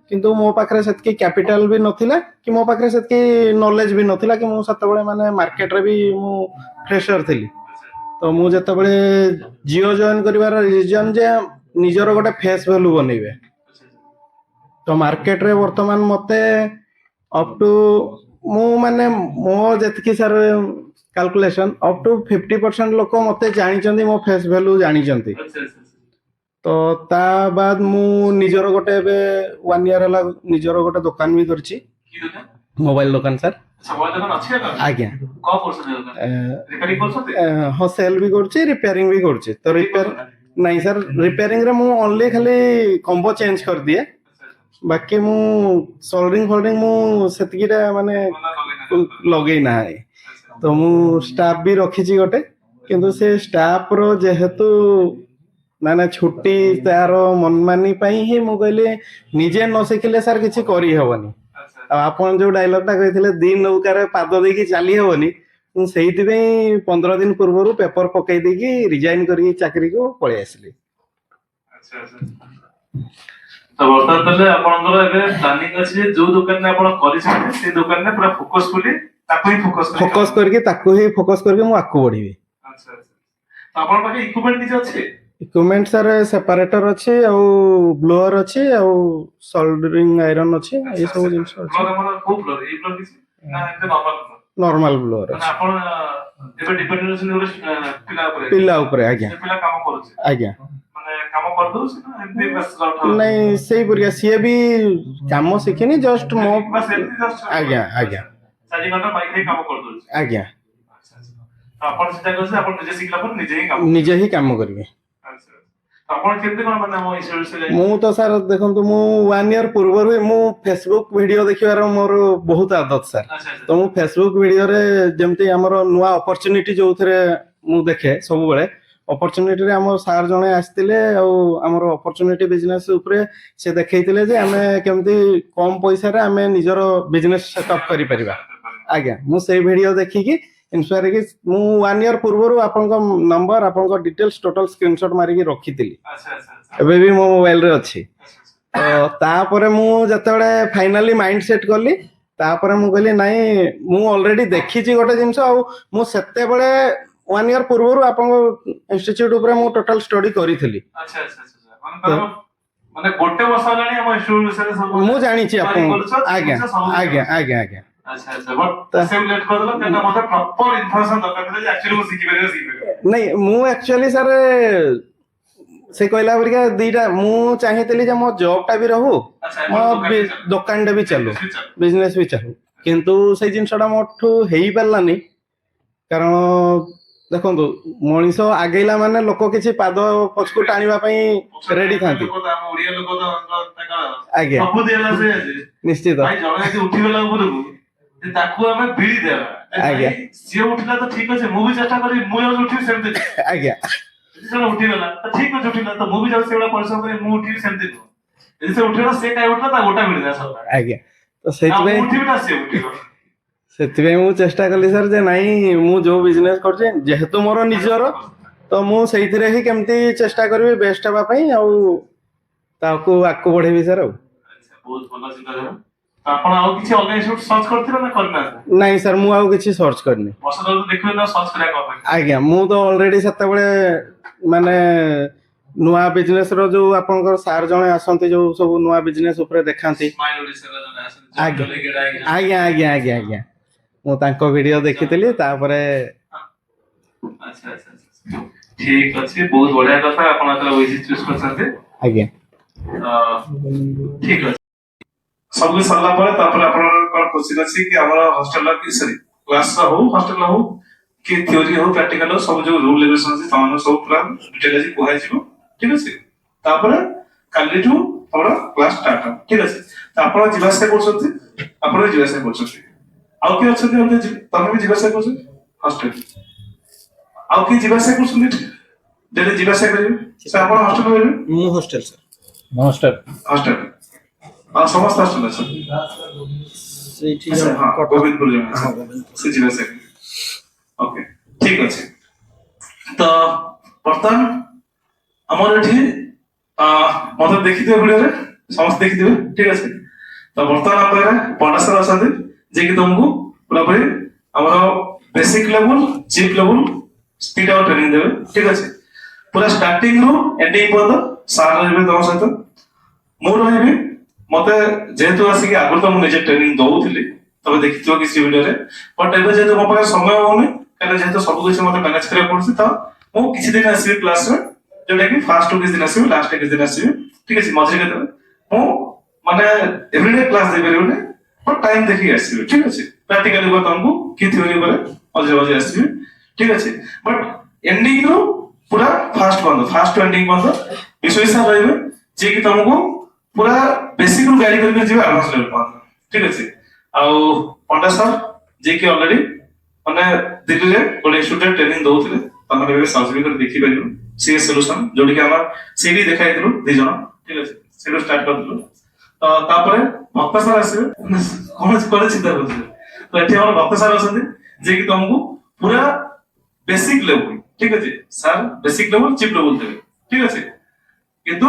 କିନ୍ତୁ ମୋ ପାଖରେ ସେତିକି କ୍ୟାପିଟାଲ ବି ନଥିଲା କି ମୋ ପାଖରେ ସେତିକି ନଲେଜ ବି ନଥିଲା କି ମୁଁ ସେତେବେଳେ ମାନେ ମାର୍କେଟରେ ବି ମୁଁ ଫ୍ରେଶର ଥିଲି। ତ ମୁଁ ଯେତେବେଳେ ଜିଓ ଜଏନ୍ କରିବାର ରିଜନ ଯେ ନିଜର ଗୋଟେ ଫେସ୍ ଭ୍ୟାଲୁ ବନେଇବେ। ତ ମାର୍କେଟରେ ବର୍ତ୍ତମାନ ମତେ ଅପ୍ ଟୁ ମୁଁ ମାନେ ମୋ ଯେତିକି ସାର୍ କାଲକୁଲେସନ ଅପ୍ ଟୁ 50% ଲୋକ ମତେ ଜାଣିଛନ୍ତି, ମୋ ଫେସ୍ ଭ୍ୟାଲୁ ଜାଣିଛନ୍ତି। ତ ତା ବାଦ ମୁଁ ନିଜର ଗୋଟେ ଏବେ 1 ଇୟର ହେଲା ନିଜର ଗୋଟେ ଦୋକାନ ବି କରିଛି, ମୋବାଇଲ ଦୋକାନ ସାର୍। ଆଜ୍ଞା। ହଁ ସେଲ୍ ବି କରୁଛି, ରିପେୟାରିଂ ବି କରୁଛି। ତ ନାଇଁ ସାର୍ ରିପେୟାରିଂରେ ମୁଁ ଓନ୍ଲି ଖାଲି କମ୍ବୋ ଚେଞ୍ଜ କରିଦିଏ, ବାକି ମୁଁ ସୋଲ୍ଡରିଂ ଫୋଲ୍ଡରିଂ ମୁଁ ସେତିକିଟା ମାନେ ଲଗେଇ ନାହିଁ। ତ ମୁଁ ଷ୍ଟାଫ ବି ରଖିଛି ଗୋଟେ, କିନ୍ତୁ ସେ ଷ୍ଟାଫର ଯେହେତୁ ମାନେ ଛୁଟି ତାର ମନମାନି ପାଇଁ ହିଁ ମୁଁ କହିଲି ନିଜେ ନ ଶିଖିଲେ ସାର୍ କିଛି କରିହବନି। ଆଉ ଆପଣ ଯୋଉ ଡାଇଲଗଟା କହିଥିଲେ 2 ନୌକାରେ ପାଦ ଦେଇକି ଚାଲି ହବନି, ମୁଁ ସେଇଥିପାଇଁ 15 ଦିନ ପୂର୍ବରୁ ପେପର ପକେଇ ଦେଇକି ରିଜାଇନ କରିକି ଚାକିରିକୁ ପଳେଇ ଆସିଲି। ଆଚ୍ଛା ଆଚ୍ଛା। ତ ବର୍ତ୍ତମାନ ତାହେଲେ ଆପଣଙ୍କର ଏବେ ପ୍ଲାନିଂ ଅଛି ଯେ ଯୋଉ ଦୋକାନରେ ଆପଣ କରିଛନ୍ତି ସେଇ ଦୋକାନରେ ପୁରା ଫୋକସଫୁଲି ତାକୁ ହିଁ ଫୋକସ କରିକି ତାକୁ ହିଁ ଫୋକସ କରିକି ମୁଁ ଆଗକୁ ବଢିବି। ଆଚ୍ଛା ଆଚ୍ଛା। ତ ଆପଣଙ୍କ ପାଖେ ଇକ୍ୱିପମେଣ୍ଟ କିଛି ଅଛି? ଇକ୍ୱିପମେଣ୍ଟ ସାର୍ ସେପାରେଟର ଅଛି, ଆଉ ବ୍ଲୋଅର ଅଛି, ଆଉ ସୋଲ୍ଡରିଂ ଆଇରନ୍ ଅଛି, ଏଇ ସବୁ ଜିନିଷ ଅଛି। ଆମର କୋଉ ଫ୍ଲୋର? ଏଇ ଫ୍ଲୋର କିଛି ନା ଏମିତି ନର୍ମାଲ ଫ୍ଲୋର? ନର୍ମାଲ ବ୍ଲୋଅର ମାନେ ଅଛି। ଆପଣ ଏବେ ଡିପେଣ୍ଡେଣ୍ଟ ଅଛନ୍ତି ଗୋଟେ ପିଲା ଉପରେ। ଆଜ୍ଞା ସେ ପିଲା କାମ କରୁଛି? ଆଜ୍ଞା। ମାନେ କାମ କରିଦଉଛି ନା ଏମିତି ବାସ୍ ନାଇଁ ସେଇପରିକା ସିଏ ବି କାମ ଶିଖିନି, ଜଷ୍ଟ ମୋ ଆଜ୍ଞା ଆଜ୍ଞା 4 ଘଣ୍ଟା ବାଇକ୍ ରେ କାମ କରିଦଉଛି? ଆଜ୍ଞା। ଆପଣ ଚିନ୍ତା କରୁଛନ୍ତି ଆପଣ ନିଜେ ଶିଖିଲା ପରେ ନିଜେ ହିଁ କାମ କରିବେ। ଆପଣ କେମିତି କଣ ମାନେ ଆମ ଇନଷ୍ଟିଚ୍ୟୁଟ୍? ମୁଁ ତ ସାର୍ ଦେଖନ୍ତୁ ମୁଁ 1 ଇୟର ପୂର୍ବରୁ ମୁଁ ଫେସବୁକ୍ ଭିଡିଓ ଦେଖିବାର ମୋର ବହୁତ ଆଦତ ସାର୍। ତ ମୁଁ ଫେସବୁକ୍ ଭିଡିଓରେ ଯେମିତି ଆମର ନୂଆ ଅପରଚ୍ୟୁନିଟି ଯୋଉଥିରେ ମୁଁ ଦେଖେ ସବୁବେଳେ, ଅପରଚ୍ୟୁନିଟିରେ ଆମ ସାର୍ ଜଣେ ଆସିଥିଲେ ଆଉ ଆମର ଅପରଚ୍ୟୁନିଟି ବିଜନେସ୍ ଉପରେ ସେ ଦେଖେଇଥିଲେ ଯେ ଆମେ କେମିତି କମ ପଇସାରେ ଆମେ ନିଜର ବିଜନେସ୍ ସେଟଅପ୍ କରିପାରିବା। ଆଜ୍ଞା ମୁଁ ସେଇ ଭିଡ଼ିଓ ଦେଖିକି ଇନ୍ସପାୟାର ହେଇକି ମୁଁ 1 ଇୟର ପୂର୍ବରୁ ଆପଣଙ୍କ ନମ୍ବର ଆପଣଙ୍କ ଡିଟେଲ୍ସ ଟୋଟାଲ ସ୍କ୍ରିନଶଟ ମାରିକି ରଖିଥିଲି, ଏବେ ବି ମୋ ମୋବାଇଲରେ ଅଛି। ତ ତାପରେ ମୁଁ ଯେତେବେଳେ ଫାଇନାଲି ମାଇଣ୍ଡ ସେଟ୍ କଲି ତାପରେ ମୁଁ କହିଲି ନାଇଁ ମୁଁ ଅଲରେଡି ଦେଖିଛି ଗୋଟେ ଜିନିଷ ଆଉ ମୁଁ ସେତେବେଳେ 1 ଇୟର ପୂର୍ବରୁ ଆପଣଙ୍କ ଇନଷ୍ଟିଚ୍ୟୁଟ ଉପରେ ମୁଁ ଟୋଟାଲ ଷ୍ଟଡି କରିଥିଲି। ମାନେ ଗୋଟେ ବର୍ଷ ହେଲାଣି ଆମ ଇନଷ୍ଟିଚ୍ୟୁଟ ବିଷୟରେ ସବୁ ମୁଁ ଜାଣିଛି ଆପଣ ଆଜ୍ଞା ଆଜ୍ଞା ଆଜ୍ଞା ଆଜ୍ଞା ଆଚ୍ଛା ଆଚ୍ଛା ବଟ୍ ସେମ୍ ଲେଟ୍ କରିଦେଲ କାରଣ ମୋତେ ପ୍ରପର ଇନଫର୍ମେସନ ଦରକାର ଥିଲା ଯେ ଆକ୍ଚୁଆଲି ମୁଁ ଶିଖିପାରିବି। ନାଇଁ ମୁଁ ଆକ୍ଚୁଆଲି ସାର୍ ସେ କହିଲା ପରିକା ଦିଟା ମୁଁ ଚାହିଁଥିଲି ଯେ ମୋ ଜବ୍ ଟା ବି ରହୁ ମୋ ଦୋକାନଟା ବି ଚାଲୁ ବିଜନେସ୍ ବି ଚାଲୁ, କିନ୍ତୁ ସେଇ ଜିନିଷଟା ମୋଠୁ ହେଇପାରିଲାନି। କାରଣ ଦେଖନ୍ତୁ ମଣିଷ ଆଗେଇଲା ମାନେ ଲୋକ କିଛି ପାଦ ପଛକୁ ଟାଣିବା ପାଇଁ ରେଡି ଥାନ୍ତି। ଓଡ଼ିଆ ଲୋକ ଆଜ୍ଞା ନିଶ୍ଚିତ ଉଠିଗଲା ଉପରକୁ ତାକୁ ଆମେ ବିଡ଼ି ଦେବା ଆଜ୍ଞା ସିଏ ଉଠିଲା ତ ଠିକ ଅଛି ମୁଁ ବି ଚେଷ୍ଟା କରିବି ମୁଁ ଯାଉଛି ଉଠିବି ସେମିତି ଆଜ୍ଞା ଯଦି ଉଠିଗଲା ତ ଠିକ ଅଛି ଉଠିଲା ତ ମୁଁ ବି ଯାଉଛି ସେଇଭଳିଆ ପରିଶ୍ରମ କରି ମୁଁ ଉଠିବି ସେମିତି ନୁହଁ। ଯଦି ସେ ଉଠିଗଲା ସେ କାହିଁ ଉଠିଲା ତା ଗୋଟା ମିଳିଲା ସରିଲା। ଆଜ୍ଞା ତ ସେଇଥିପାଇଁ ଉଠିବି ନା ସିଏ ଉଠିବ। ସେଥିପାଇଁ ମୁଁ ଚେଷ୍ଟା କଲି ସାର୍ ଯେ ନାଇଁ ମୁଁ ଯୋଉ ବିଜନେସ୍ କରୁଛି ଯେହେତୁ ମୋର ନିଜର ତ ମୁଁ ସେଇଥିରେ ହିଁ କେମିତି ଚେଷ୍ଟା କରିବି ବେଷ୍ଟ ହେବା ପାଇଁ ଆଉ ତାକୁ ଆଗକୁ ବଢେଇବି ସାର୍। ଆଉ ବହୁତ ଭଲ ଚିନ୍ତାଧାରା। ଆପଣ ଆଉ କିଛି ଅଲଗା ଇନଷ୍ଟିଚ୍ୟୁଟ ସର୍ଚ୍ଚ କରିଥିଲେ ନା କରିନାହାନ୍ତି? ନାଇଁ ସାର୍ ମୁଁ ଆଉ କିଛି ସର୍ଚ୍ଚ କରିନି। ବର୍ଷ ତଳକୁ ଦେଖିବେ ନା ସର୍ଚ୍ଚ କରିବା କଣ ପାଇଁ? ଆଜ୍ଞା ମୁଁ ତ ଅଲରେଡି ସେତେବେଳେ ମାନେ ନୂଆ ବିଜନେସ୍ ର ଯୋଉ ଆପଣଙ୍କର ସାର୍ ଜଣେ ଆସନ୍ତି ଯୋଉ ସବୁ ନୂଆ ବିଜନେସ୍ ଉପରେ ଦେଖାନ୍ତି ଆଜ୍ଞା ଆଜ୍ଞା ଆଜ୍ଞା ଆଜ୍ଞା ଆଜ୍ଞା ମୁଁ ତାଙ୍କ ଭିଡିଓ ଦେଖିଥିଲି ତାପରେ ଆଚ୍ଛା ଆଚ୍ଛା ଠିକ ଅଛି ବହୁତ ବଢିଆ କଥା ଆପଣ ଯେତେବେଳେ ଓଏସି ଚୁଜ କରିଛନ୍ତି। ଆଜ୍ଞା ଠିକ ଅଛି ସବୁ ସରିଲା ପରେ ତାପରେ ଆପଣଙ୍କର କଣ କୋଚିଂ ଅଛି କି ଆମର ହଷ୍ଟେଲ କି ସରି କ୍ଲାସ ହଉ ହଷ୍ଟେଲ ହଉ କି ଥିଓରି ହଉ ପ୍ରାକ୍ଟିକାଲ ହଉ ସବୁ ଯୋଉ ରୁଲ ରେଗୁଲେସନ ଅଛି ସେମାନଙ୍କୁ ସବୁ ପୁରା ଡିଟେଲ ଆଜି କୁହାଯିବ। ଠିକ ଅଛି ତାପରେ କାଲିଠୁ ଆମର କ୍ଲାସ ଷ୍ଟାର୍ଟ ହେବ। ଠିକ ଅଛି ତ ଆପଣ ଯିବା ଆସିବା କରୁଛନ୍ତି ଆପଣ ବି ଯିବା ଆସିବା କରୁଛନ୍ତି ଆଉ କିଏ ଅଛନ୍ତି ତମେ ବି ଯିବା ଆସିବା କରୁଛ ହଷ୍ଟେଲ ଆଉ କିଏ ଯିବା ଆସିବା କରୁଛନ୍ତି ଯଦି ଯିବା ଆସିବା କରିବେ ସେ ଆପଣ ହଷ୍ଟେଲ ରହିବେ। ମୁଁ ହଷ୍ଟେଲ ସାର୍ ହଷ୍ଟେଲ ଆଉ ସମସ୍ତେ ହଷ୍ଟେଲ ଅଛନ୍ତି ସେଇଠି ଗୋବିନ୍ଦପୁର ଜଣେ ସେ ଯିବା ଆସିବା ଓକେ ଠିକ ଅଛି। ତ ବର୍ତ୍ତମାନ ଆମର ଏଠି ମତେ ଦେଖିଥିବେ ଭିଡିଓରେ ସମସ୍ତେ ଦେଖିଥିବେ ଠିକ ଅଛି। ତ ବର୍ତ୍ତମାନ ଆମ ପାଖରେ ପଣ୍ଡା ସାର୍ ଅଛନ୍ତି ଯିଏକି ତମକୁ ପୁରାପୁରି ଆମର basic level chip level speed ଆଉ ଟ୍ରେନିଂ ଦେବେ। ଠିକ ଅଛି ପୁରା ଷ୍ଟାର୍ଟିଂ ରୁ ଏଣ୍ଡିଂ ପର୍ଯ୍ୟନ୍ତ ସାର୍ ରହିବେ ତମ ସହିତ ମୁଁ ରହିବି। ମତେ ଯେହେତୁ ଆସିକି ଆଗରୁ ତ ମୁଁ ନିଜେ ଟ୍ରେନିଂ ଦଉଥିଲି ତମେ ଦେଖିଥିବ କିଛି ଭିଡିଓରେ ବଟ୍ ଏବେ ଯେହେତୁ ମୋ ପାଖରେ ସମୟ ହଉନି କାରଣ ଯେହେତୁ ସବୁ କିଛି ମତେ ମ୍ୟାନେଜ କରିବାକୁ ପଡୁଛି ତ ମୁଁ କିଛି ଦିନ ଆସିବି କ୍ଲାସରେ ଯୋଉଟା କି ଫାର୍ଷ୍ଟ କିଛି ଦିନ ଆସିବି ଲାଷ୍ଟ କିଛି ଦିନ ଆସିବି। ଠିକ ଅଛି ମଝିରେ କେତେବେଳେ ମୁଁ ମାନେ ଏଭରିଡେ କ୍ଲାସ ଦେଇପାରିବିନି ବଟ୍ ଟାଇମ ଦେଖିକି ଆସିବି। ଠିକ ଅଛି ପ୍ରାକ୍ଟିକାଲ ଉପରେ ତମକୁ କି ଥିଓରି ଉପରେ ମଝିରେ ମଝିରେ ଆସିବି। ଠିକ ଅଛି ବଟ୍ ଏଣ୍ଡିଂ ରୁ ପୁରା ଫାର୍ଷ୍ଟ ପର୍ଯ୍ୟନ୍ତ ଫାର୍ଷ୍ଟ ଟୁ ଏଣ୍ଡିଂ ପର୍ଯ୍ୟନ୍ତ ବିଶ୍ୱ ସାର୍ ରହିବେ ଯିଏକି ତମକୁ ପୁରା ବେସିକ ରୁ ଗାଇଡ କରିକି ଯିବେ ଆଡଭାନ୍ସ ଲେଭେଲ ପର୍ଯ୍ୟନ୍ତ। ଠିକ ଅଛି ଆଉ ପଣ୍ଡା ସାର୍ ଯିଏକି ଅଲରେଡି ମାନେ ଦିଲ୍ଲୀରେ ଗୋଟେ ଇନଷ୍ଟିଚ୍ୟୁଟରେ ଟ୍ରେନିଂ ଦଉଥିଲେ ତମେ ଏବେ ସାର୍ଟିଫିକେଟ ଦେଖିପାରିବ ସିଏ ସଲ୍ୟୁସନ ଯୋଉଠିକି ଆମର ସେଇଠି ଦେଖାଇଥିଲୁ 2 ଜଣ। ଠିକ ଅଛି ସେଇଠୁ ଷ୍ଟାର୍ଟ କରିଥିଲୁ ତ ତାପରେ ଭକ୍ତ ସାର୍ ଆସିବେ କଣ ଚିନ୍ତା କରୁଥିଲେ ତ ଏଠି ଆମର ଭକ୍ତ ସାର୍ ଅଛନ୍ତି ଯିଏକି ତମକୁ ପୁରା ବେସିକ ଲେଭେଲ ଠିକ ଅଛି sir basic level chip level ଦେବେ। ଠିକ ଅଛି କିନ୍ତୁ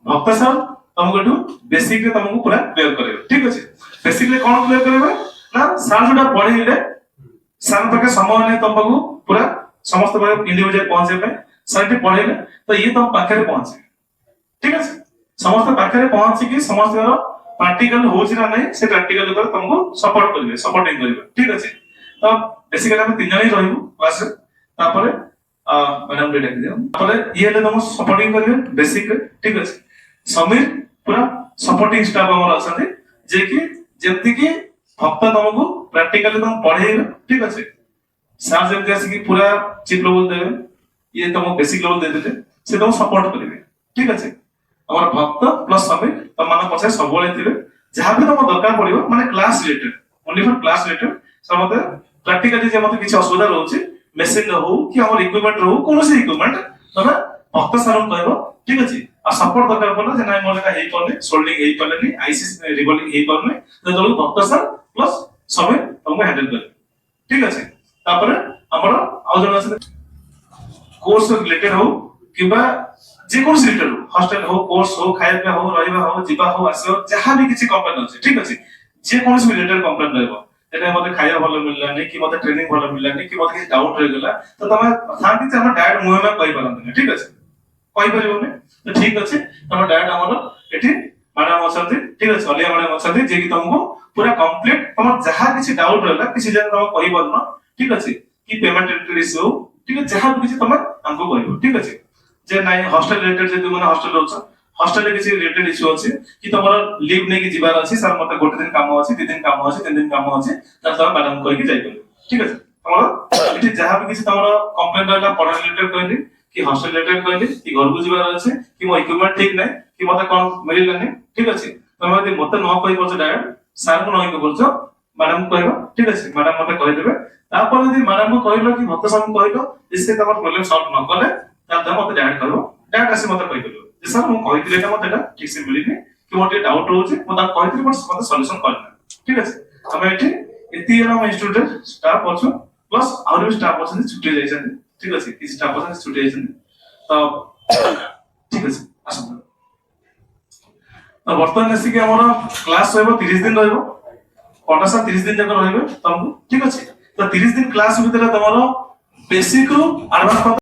ଭକ୍ତ ସାର୍ ତମକୁ ଏଠୁ ବେସିକ ରେ ତମକୁ ପୁରା କ୍ଲିୟର କରିବେ। ଠିକ ଅଛି ବେସିକ ରେ କଣ କ୍ଲିୟର କରିବେ ନା ସାର୍ ଯୋଉଟା ପଢେଇଲେ ସାର୍ ପାଖେ ସମୟ ନାହିଁ ତମ ପାଖକୁ ପୁରା ସମସ୍ତ ପାଖରେ ଇଣ୍ଡିଭିଜୁଆଲ ପହଞ୍ଚିବା ପାଇଁ ସାର୍ ଏଠି ପଢେଇଲେ ତ ଇଏ ତମ ପାଖରେ ପହଞ୍ଚିବେ। ଠିକ ଅଛି ସମସ୍ତ ପାଖରେ ପହଞ୍ଚିକି ସମସ୍ତଙ୍କର ପ୍ରାକ୍ଟିକାଲ ହଉଛି ନା ନାହିଁ ସେ ପ୍ରାକ୍ଟିକାଲ ଉପରେ ତମକୁ ସପୋର୍ଟ କରିବେ ସପୋର୍ଟିଂ କରିବେ। ଠିକ ଅଛି ତ ବେସିକାଲି ଆମେ 3 ଜଣ ହିଁ ରହିବୁ କ୍ଲାସରେ ତାପରେ ମ୍ୟାଡାମ ଟିକେ ଡାକିଦିଅ ତାପରେ ଇଏ ହେଲେ ତମକୁ ସପୋର୍ଟିଂ କରିବେ ବେସିକ ରେ। ଠିକ ଅଛି ସମୀର ପୁରା ସପୋର୍ଟିଂ ଷ୍ଟାଫ ଆମର ଅଛନ୍ତି ଯିଏକି ଯେମିତିକି ଭକ୍ତ ତମକୁ ପ୍ରାକ୍ଟିକାଲି ତମକୁ ପଢେଇବେ। ଠିକ ଅଛି ସାର୍ ଯେମିତି ଆସିକି ପୁରା ଚିପ୍ ଲେଭେଲ ଦେବେ ଇଏ ତମକୁ ବେସିକ ଲେଭେଲ ଦେଇଦେଲେ ସେ ତମକୁ ସପୋର୍ଟ କରିବେ। ଠିକ ଅଛି ଆମର ଭକ୍ତ ପ୍ଲସ ସମୀର ତମମାନଙ୍କ ପଛରେ ସବୁବେଳେ ଥିବେ ଯାହା ବି ତମ ଦରକାର ପଡିବ ମାନେ କ୍ଲାସ ରିଲେଟେଡ ଓନ୍ଲି ଫର କ୍ଲାସ ରିଲେଟେଡ ସମସ୍ତେ ପ୍ରାକ୍ଟିକାଲି ଯେ ମତେ କିଛି ଅସୁବିଧା ରହୁଛି ମେସିନ ହଉ କି ଆମର ଇକ୍ୱିପମେଣ୍ଟ ହଉ କୌଣସି ଇକ୍ୱିପମେଣ୍ଟ ତମେ ଭକ୍ତ ସାର୍ କହିବ ଠିକ ଅଛି ଆଉ ସପୋର୍ଟ ଦରକାର ପଡିଲା ଯେ ନାଇଁ ମୋର ଏଟା ହେଇପାରୁନି ସୋଲ୍ଡିଂ ହେଇପାରିଲେନି ଆଇସିସ୍ ରିଭଲିଂ ହେଇପାରୁନି ଯେତେବେଳେ ଭକ୍ତ ସାର୍ ପ୍ଲସ ସମୀର ତମକୁ ହ୍ୟାଣ୍ଡେଲ କରିବେ ଠିକ ଅଛି ତାପରେ ଆମର ଆଉ ଜଣେ ଅଛନ୍ତି କୋର୍ସ ରିଲେଟେଡ ହଉ କିମ୍ବା ଯେକୌଣସି ରିଲେଟେଡ ହଉ ହଷ୍ଟେଲ ହଉ କୋର୍ସ ହଉ ଖାଇବା ହଉ ରହିବା ହଉ ଯିବା ହଉ ଆସିବା ଯାହା ବି କିଛି କମ୍ପ୍ଲେନ ଅଛି ଠିକ ଅଛି ଯେକୌଣସି ରିଲେଟେଡ କମ୍ପ୍ଲେନ ରହିବ ଏଟା ମତେ ଖାଇବା ଭଲ ମିଳିଲାନି କି ମତେ ଟ୍ରେନିଂ ଭଲ ମିଳିଲାନି କି ମତେ କିଛି ଡାଉଟ ରହିଗଲା ତ ତମେ ଥାନ୍ତି ଯେ ଆମର ଡାଇରେକ୍ଟ ମୁହଁ କହିପାରନ୍ତି ଠିକ ଅଛି କହିପାରିବନି ତ ଠିକ ଅଛି ତମ ଡାଇରେକ୍ଟ ଆମର ଏଠି ମ୍ୟାଡାମ ଅଛନ୍ତି ଠିକ ଅଛି ଅଲିଆ ମ୍ୟାଡାମ ଅଛନ୍ତି ଯିଏ କି ତମକୁ ପୁରା କମ୍ପ୍ଲିଟ ତମର ଯାହା କିଛି ଡାଉଟ ରହିଲା କିଛି ଯାହା ତମେ କହିପାରୁନ ଠିକ ଅଛି କି ପେମେଣ୍ଟ ଇସୁ ହଉ ଠିକ ଅଛି ଯାହା ବି କିଛି ତମେ ଆମକୁ କହିବ ଠିକ ଅଛି ଯେ ନାଇଁ ହଷ୍ଟେଲ ରିଲେଟେଡ ଯଦି ମାନେ ହଷ୍ଟେଲ ରହୁଛ ହଷ୍ଟେଲରେ କିଛି ରିଲେଟେଡ ଇସୁ ଅଛି କି ତମର ଲିଭ୍ ନେଇକି ଯିବାର ଅଛି ସାର୍ ମତେ ଗୋଟେ ଦିନ କାମ ଅଛି 2 ଦିନ କାମ ଅଛି 3 ଦିନ କାମ ଅଛି ତାହେଲେ ତମେ ମ୍ୟାଡାମ କହିକି ଯାଇପାରିବ ଠିକ ଅଛି ତମର ଏଠି ଯାହା ବି କିଛି ତମର କମ୍ପ୍ଲେନ ରହିଲା ପଢା ରିଲେଟେଡ କହିଲି କି ହଷ୍ଟେଲ ରିଲେଟେଡ କହିଲି କି ଘରକୁ ଯିବାର ଅଛି କି ମୋ ଇକ୍ୱିପମେଣ୍ଟ ଠିକ ନାହିଁ କି ମତେ କଣ ମିଳିଲାନି ଠିକ ଅଛି ତମେ ଯଦି ମତେ ନ କହିପାରୁଛ ଡାଇରେକ୍ଟ ସାର୍ଙ୍କୁ ନ କହିପାରୁଛ ମ୍ୟାଡାମ କହିବ ଠିକ ଅଛି ମ୍ୟାଡାମ ମତେ କହିଦେବେ ତାପରେ ଯଦି ମ୍ୟାଡାମକୁ କହିଲ କି ଭକ୍ତ ସାର୍ଙ୍କୁ କହିଲ ସେ ତମର ପ୍ରୋବ୍ଲେମ ସଲ୍ଭ ନ କଲେ ତାହେଲେ ତମେ ମତେ ଡାଇରେକ୍ଟ କହିବ ଡାଇରେକ୍ଟ ଆସି ମତେ କହିପାରିବ ଯେ ସାର୍ ମୁଁ କହିଥିଲି ଏଇଟା ମତେ ଏଇଟା ଠିକ ସେ ମିଳିନି କି ମୋର ଟିକେ ଡାଉଟ ରହୁଛି ମୁଁ ତାକୁ କହିଥିଲି ବଟ୍ ମତେ ସଲ୍ୟୁସନ କରିନି ଠିକ ଅଛି ଆମେ ଏଠି ଏତିକି ଜଣ ଆମ ଇନଷ୍ଟିଟ୍ୟୁଟରେ ଷ୍ଟାଫ୍ ଅଛୁ ପ୍ଲସ୍ ଆହୁରି ବି ଷ୍ଟାଫ୍ ଅଛନ୍ତି ଛୁଟି ଯାଇଛନ୍ତି ଠିକ ଅଛି କିଛି ଷ୍ଟାଫ୍ ଅଛନ୍ତି ଛୁଟି ଯାଇଛନ୍ତି ତ ଠିକ ଅଛି ଆସନ୍ତୁ ତ ବର୍ତ୍ତମାନ ଆସିକି ଆମର କ୍ଲାସ ରହିବ 30 ଦିନ ରହିବ ପଟାସା 30 ଦିନ ଯାକ ରହିବେ ତମକୁ ଠିକ ଅଛି ତ 30 ଦିନ କ୍ଲାସ ଭିତରେ ତମର ବେସିକ ରୁ ଆଡଭାନ୍ସ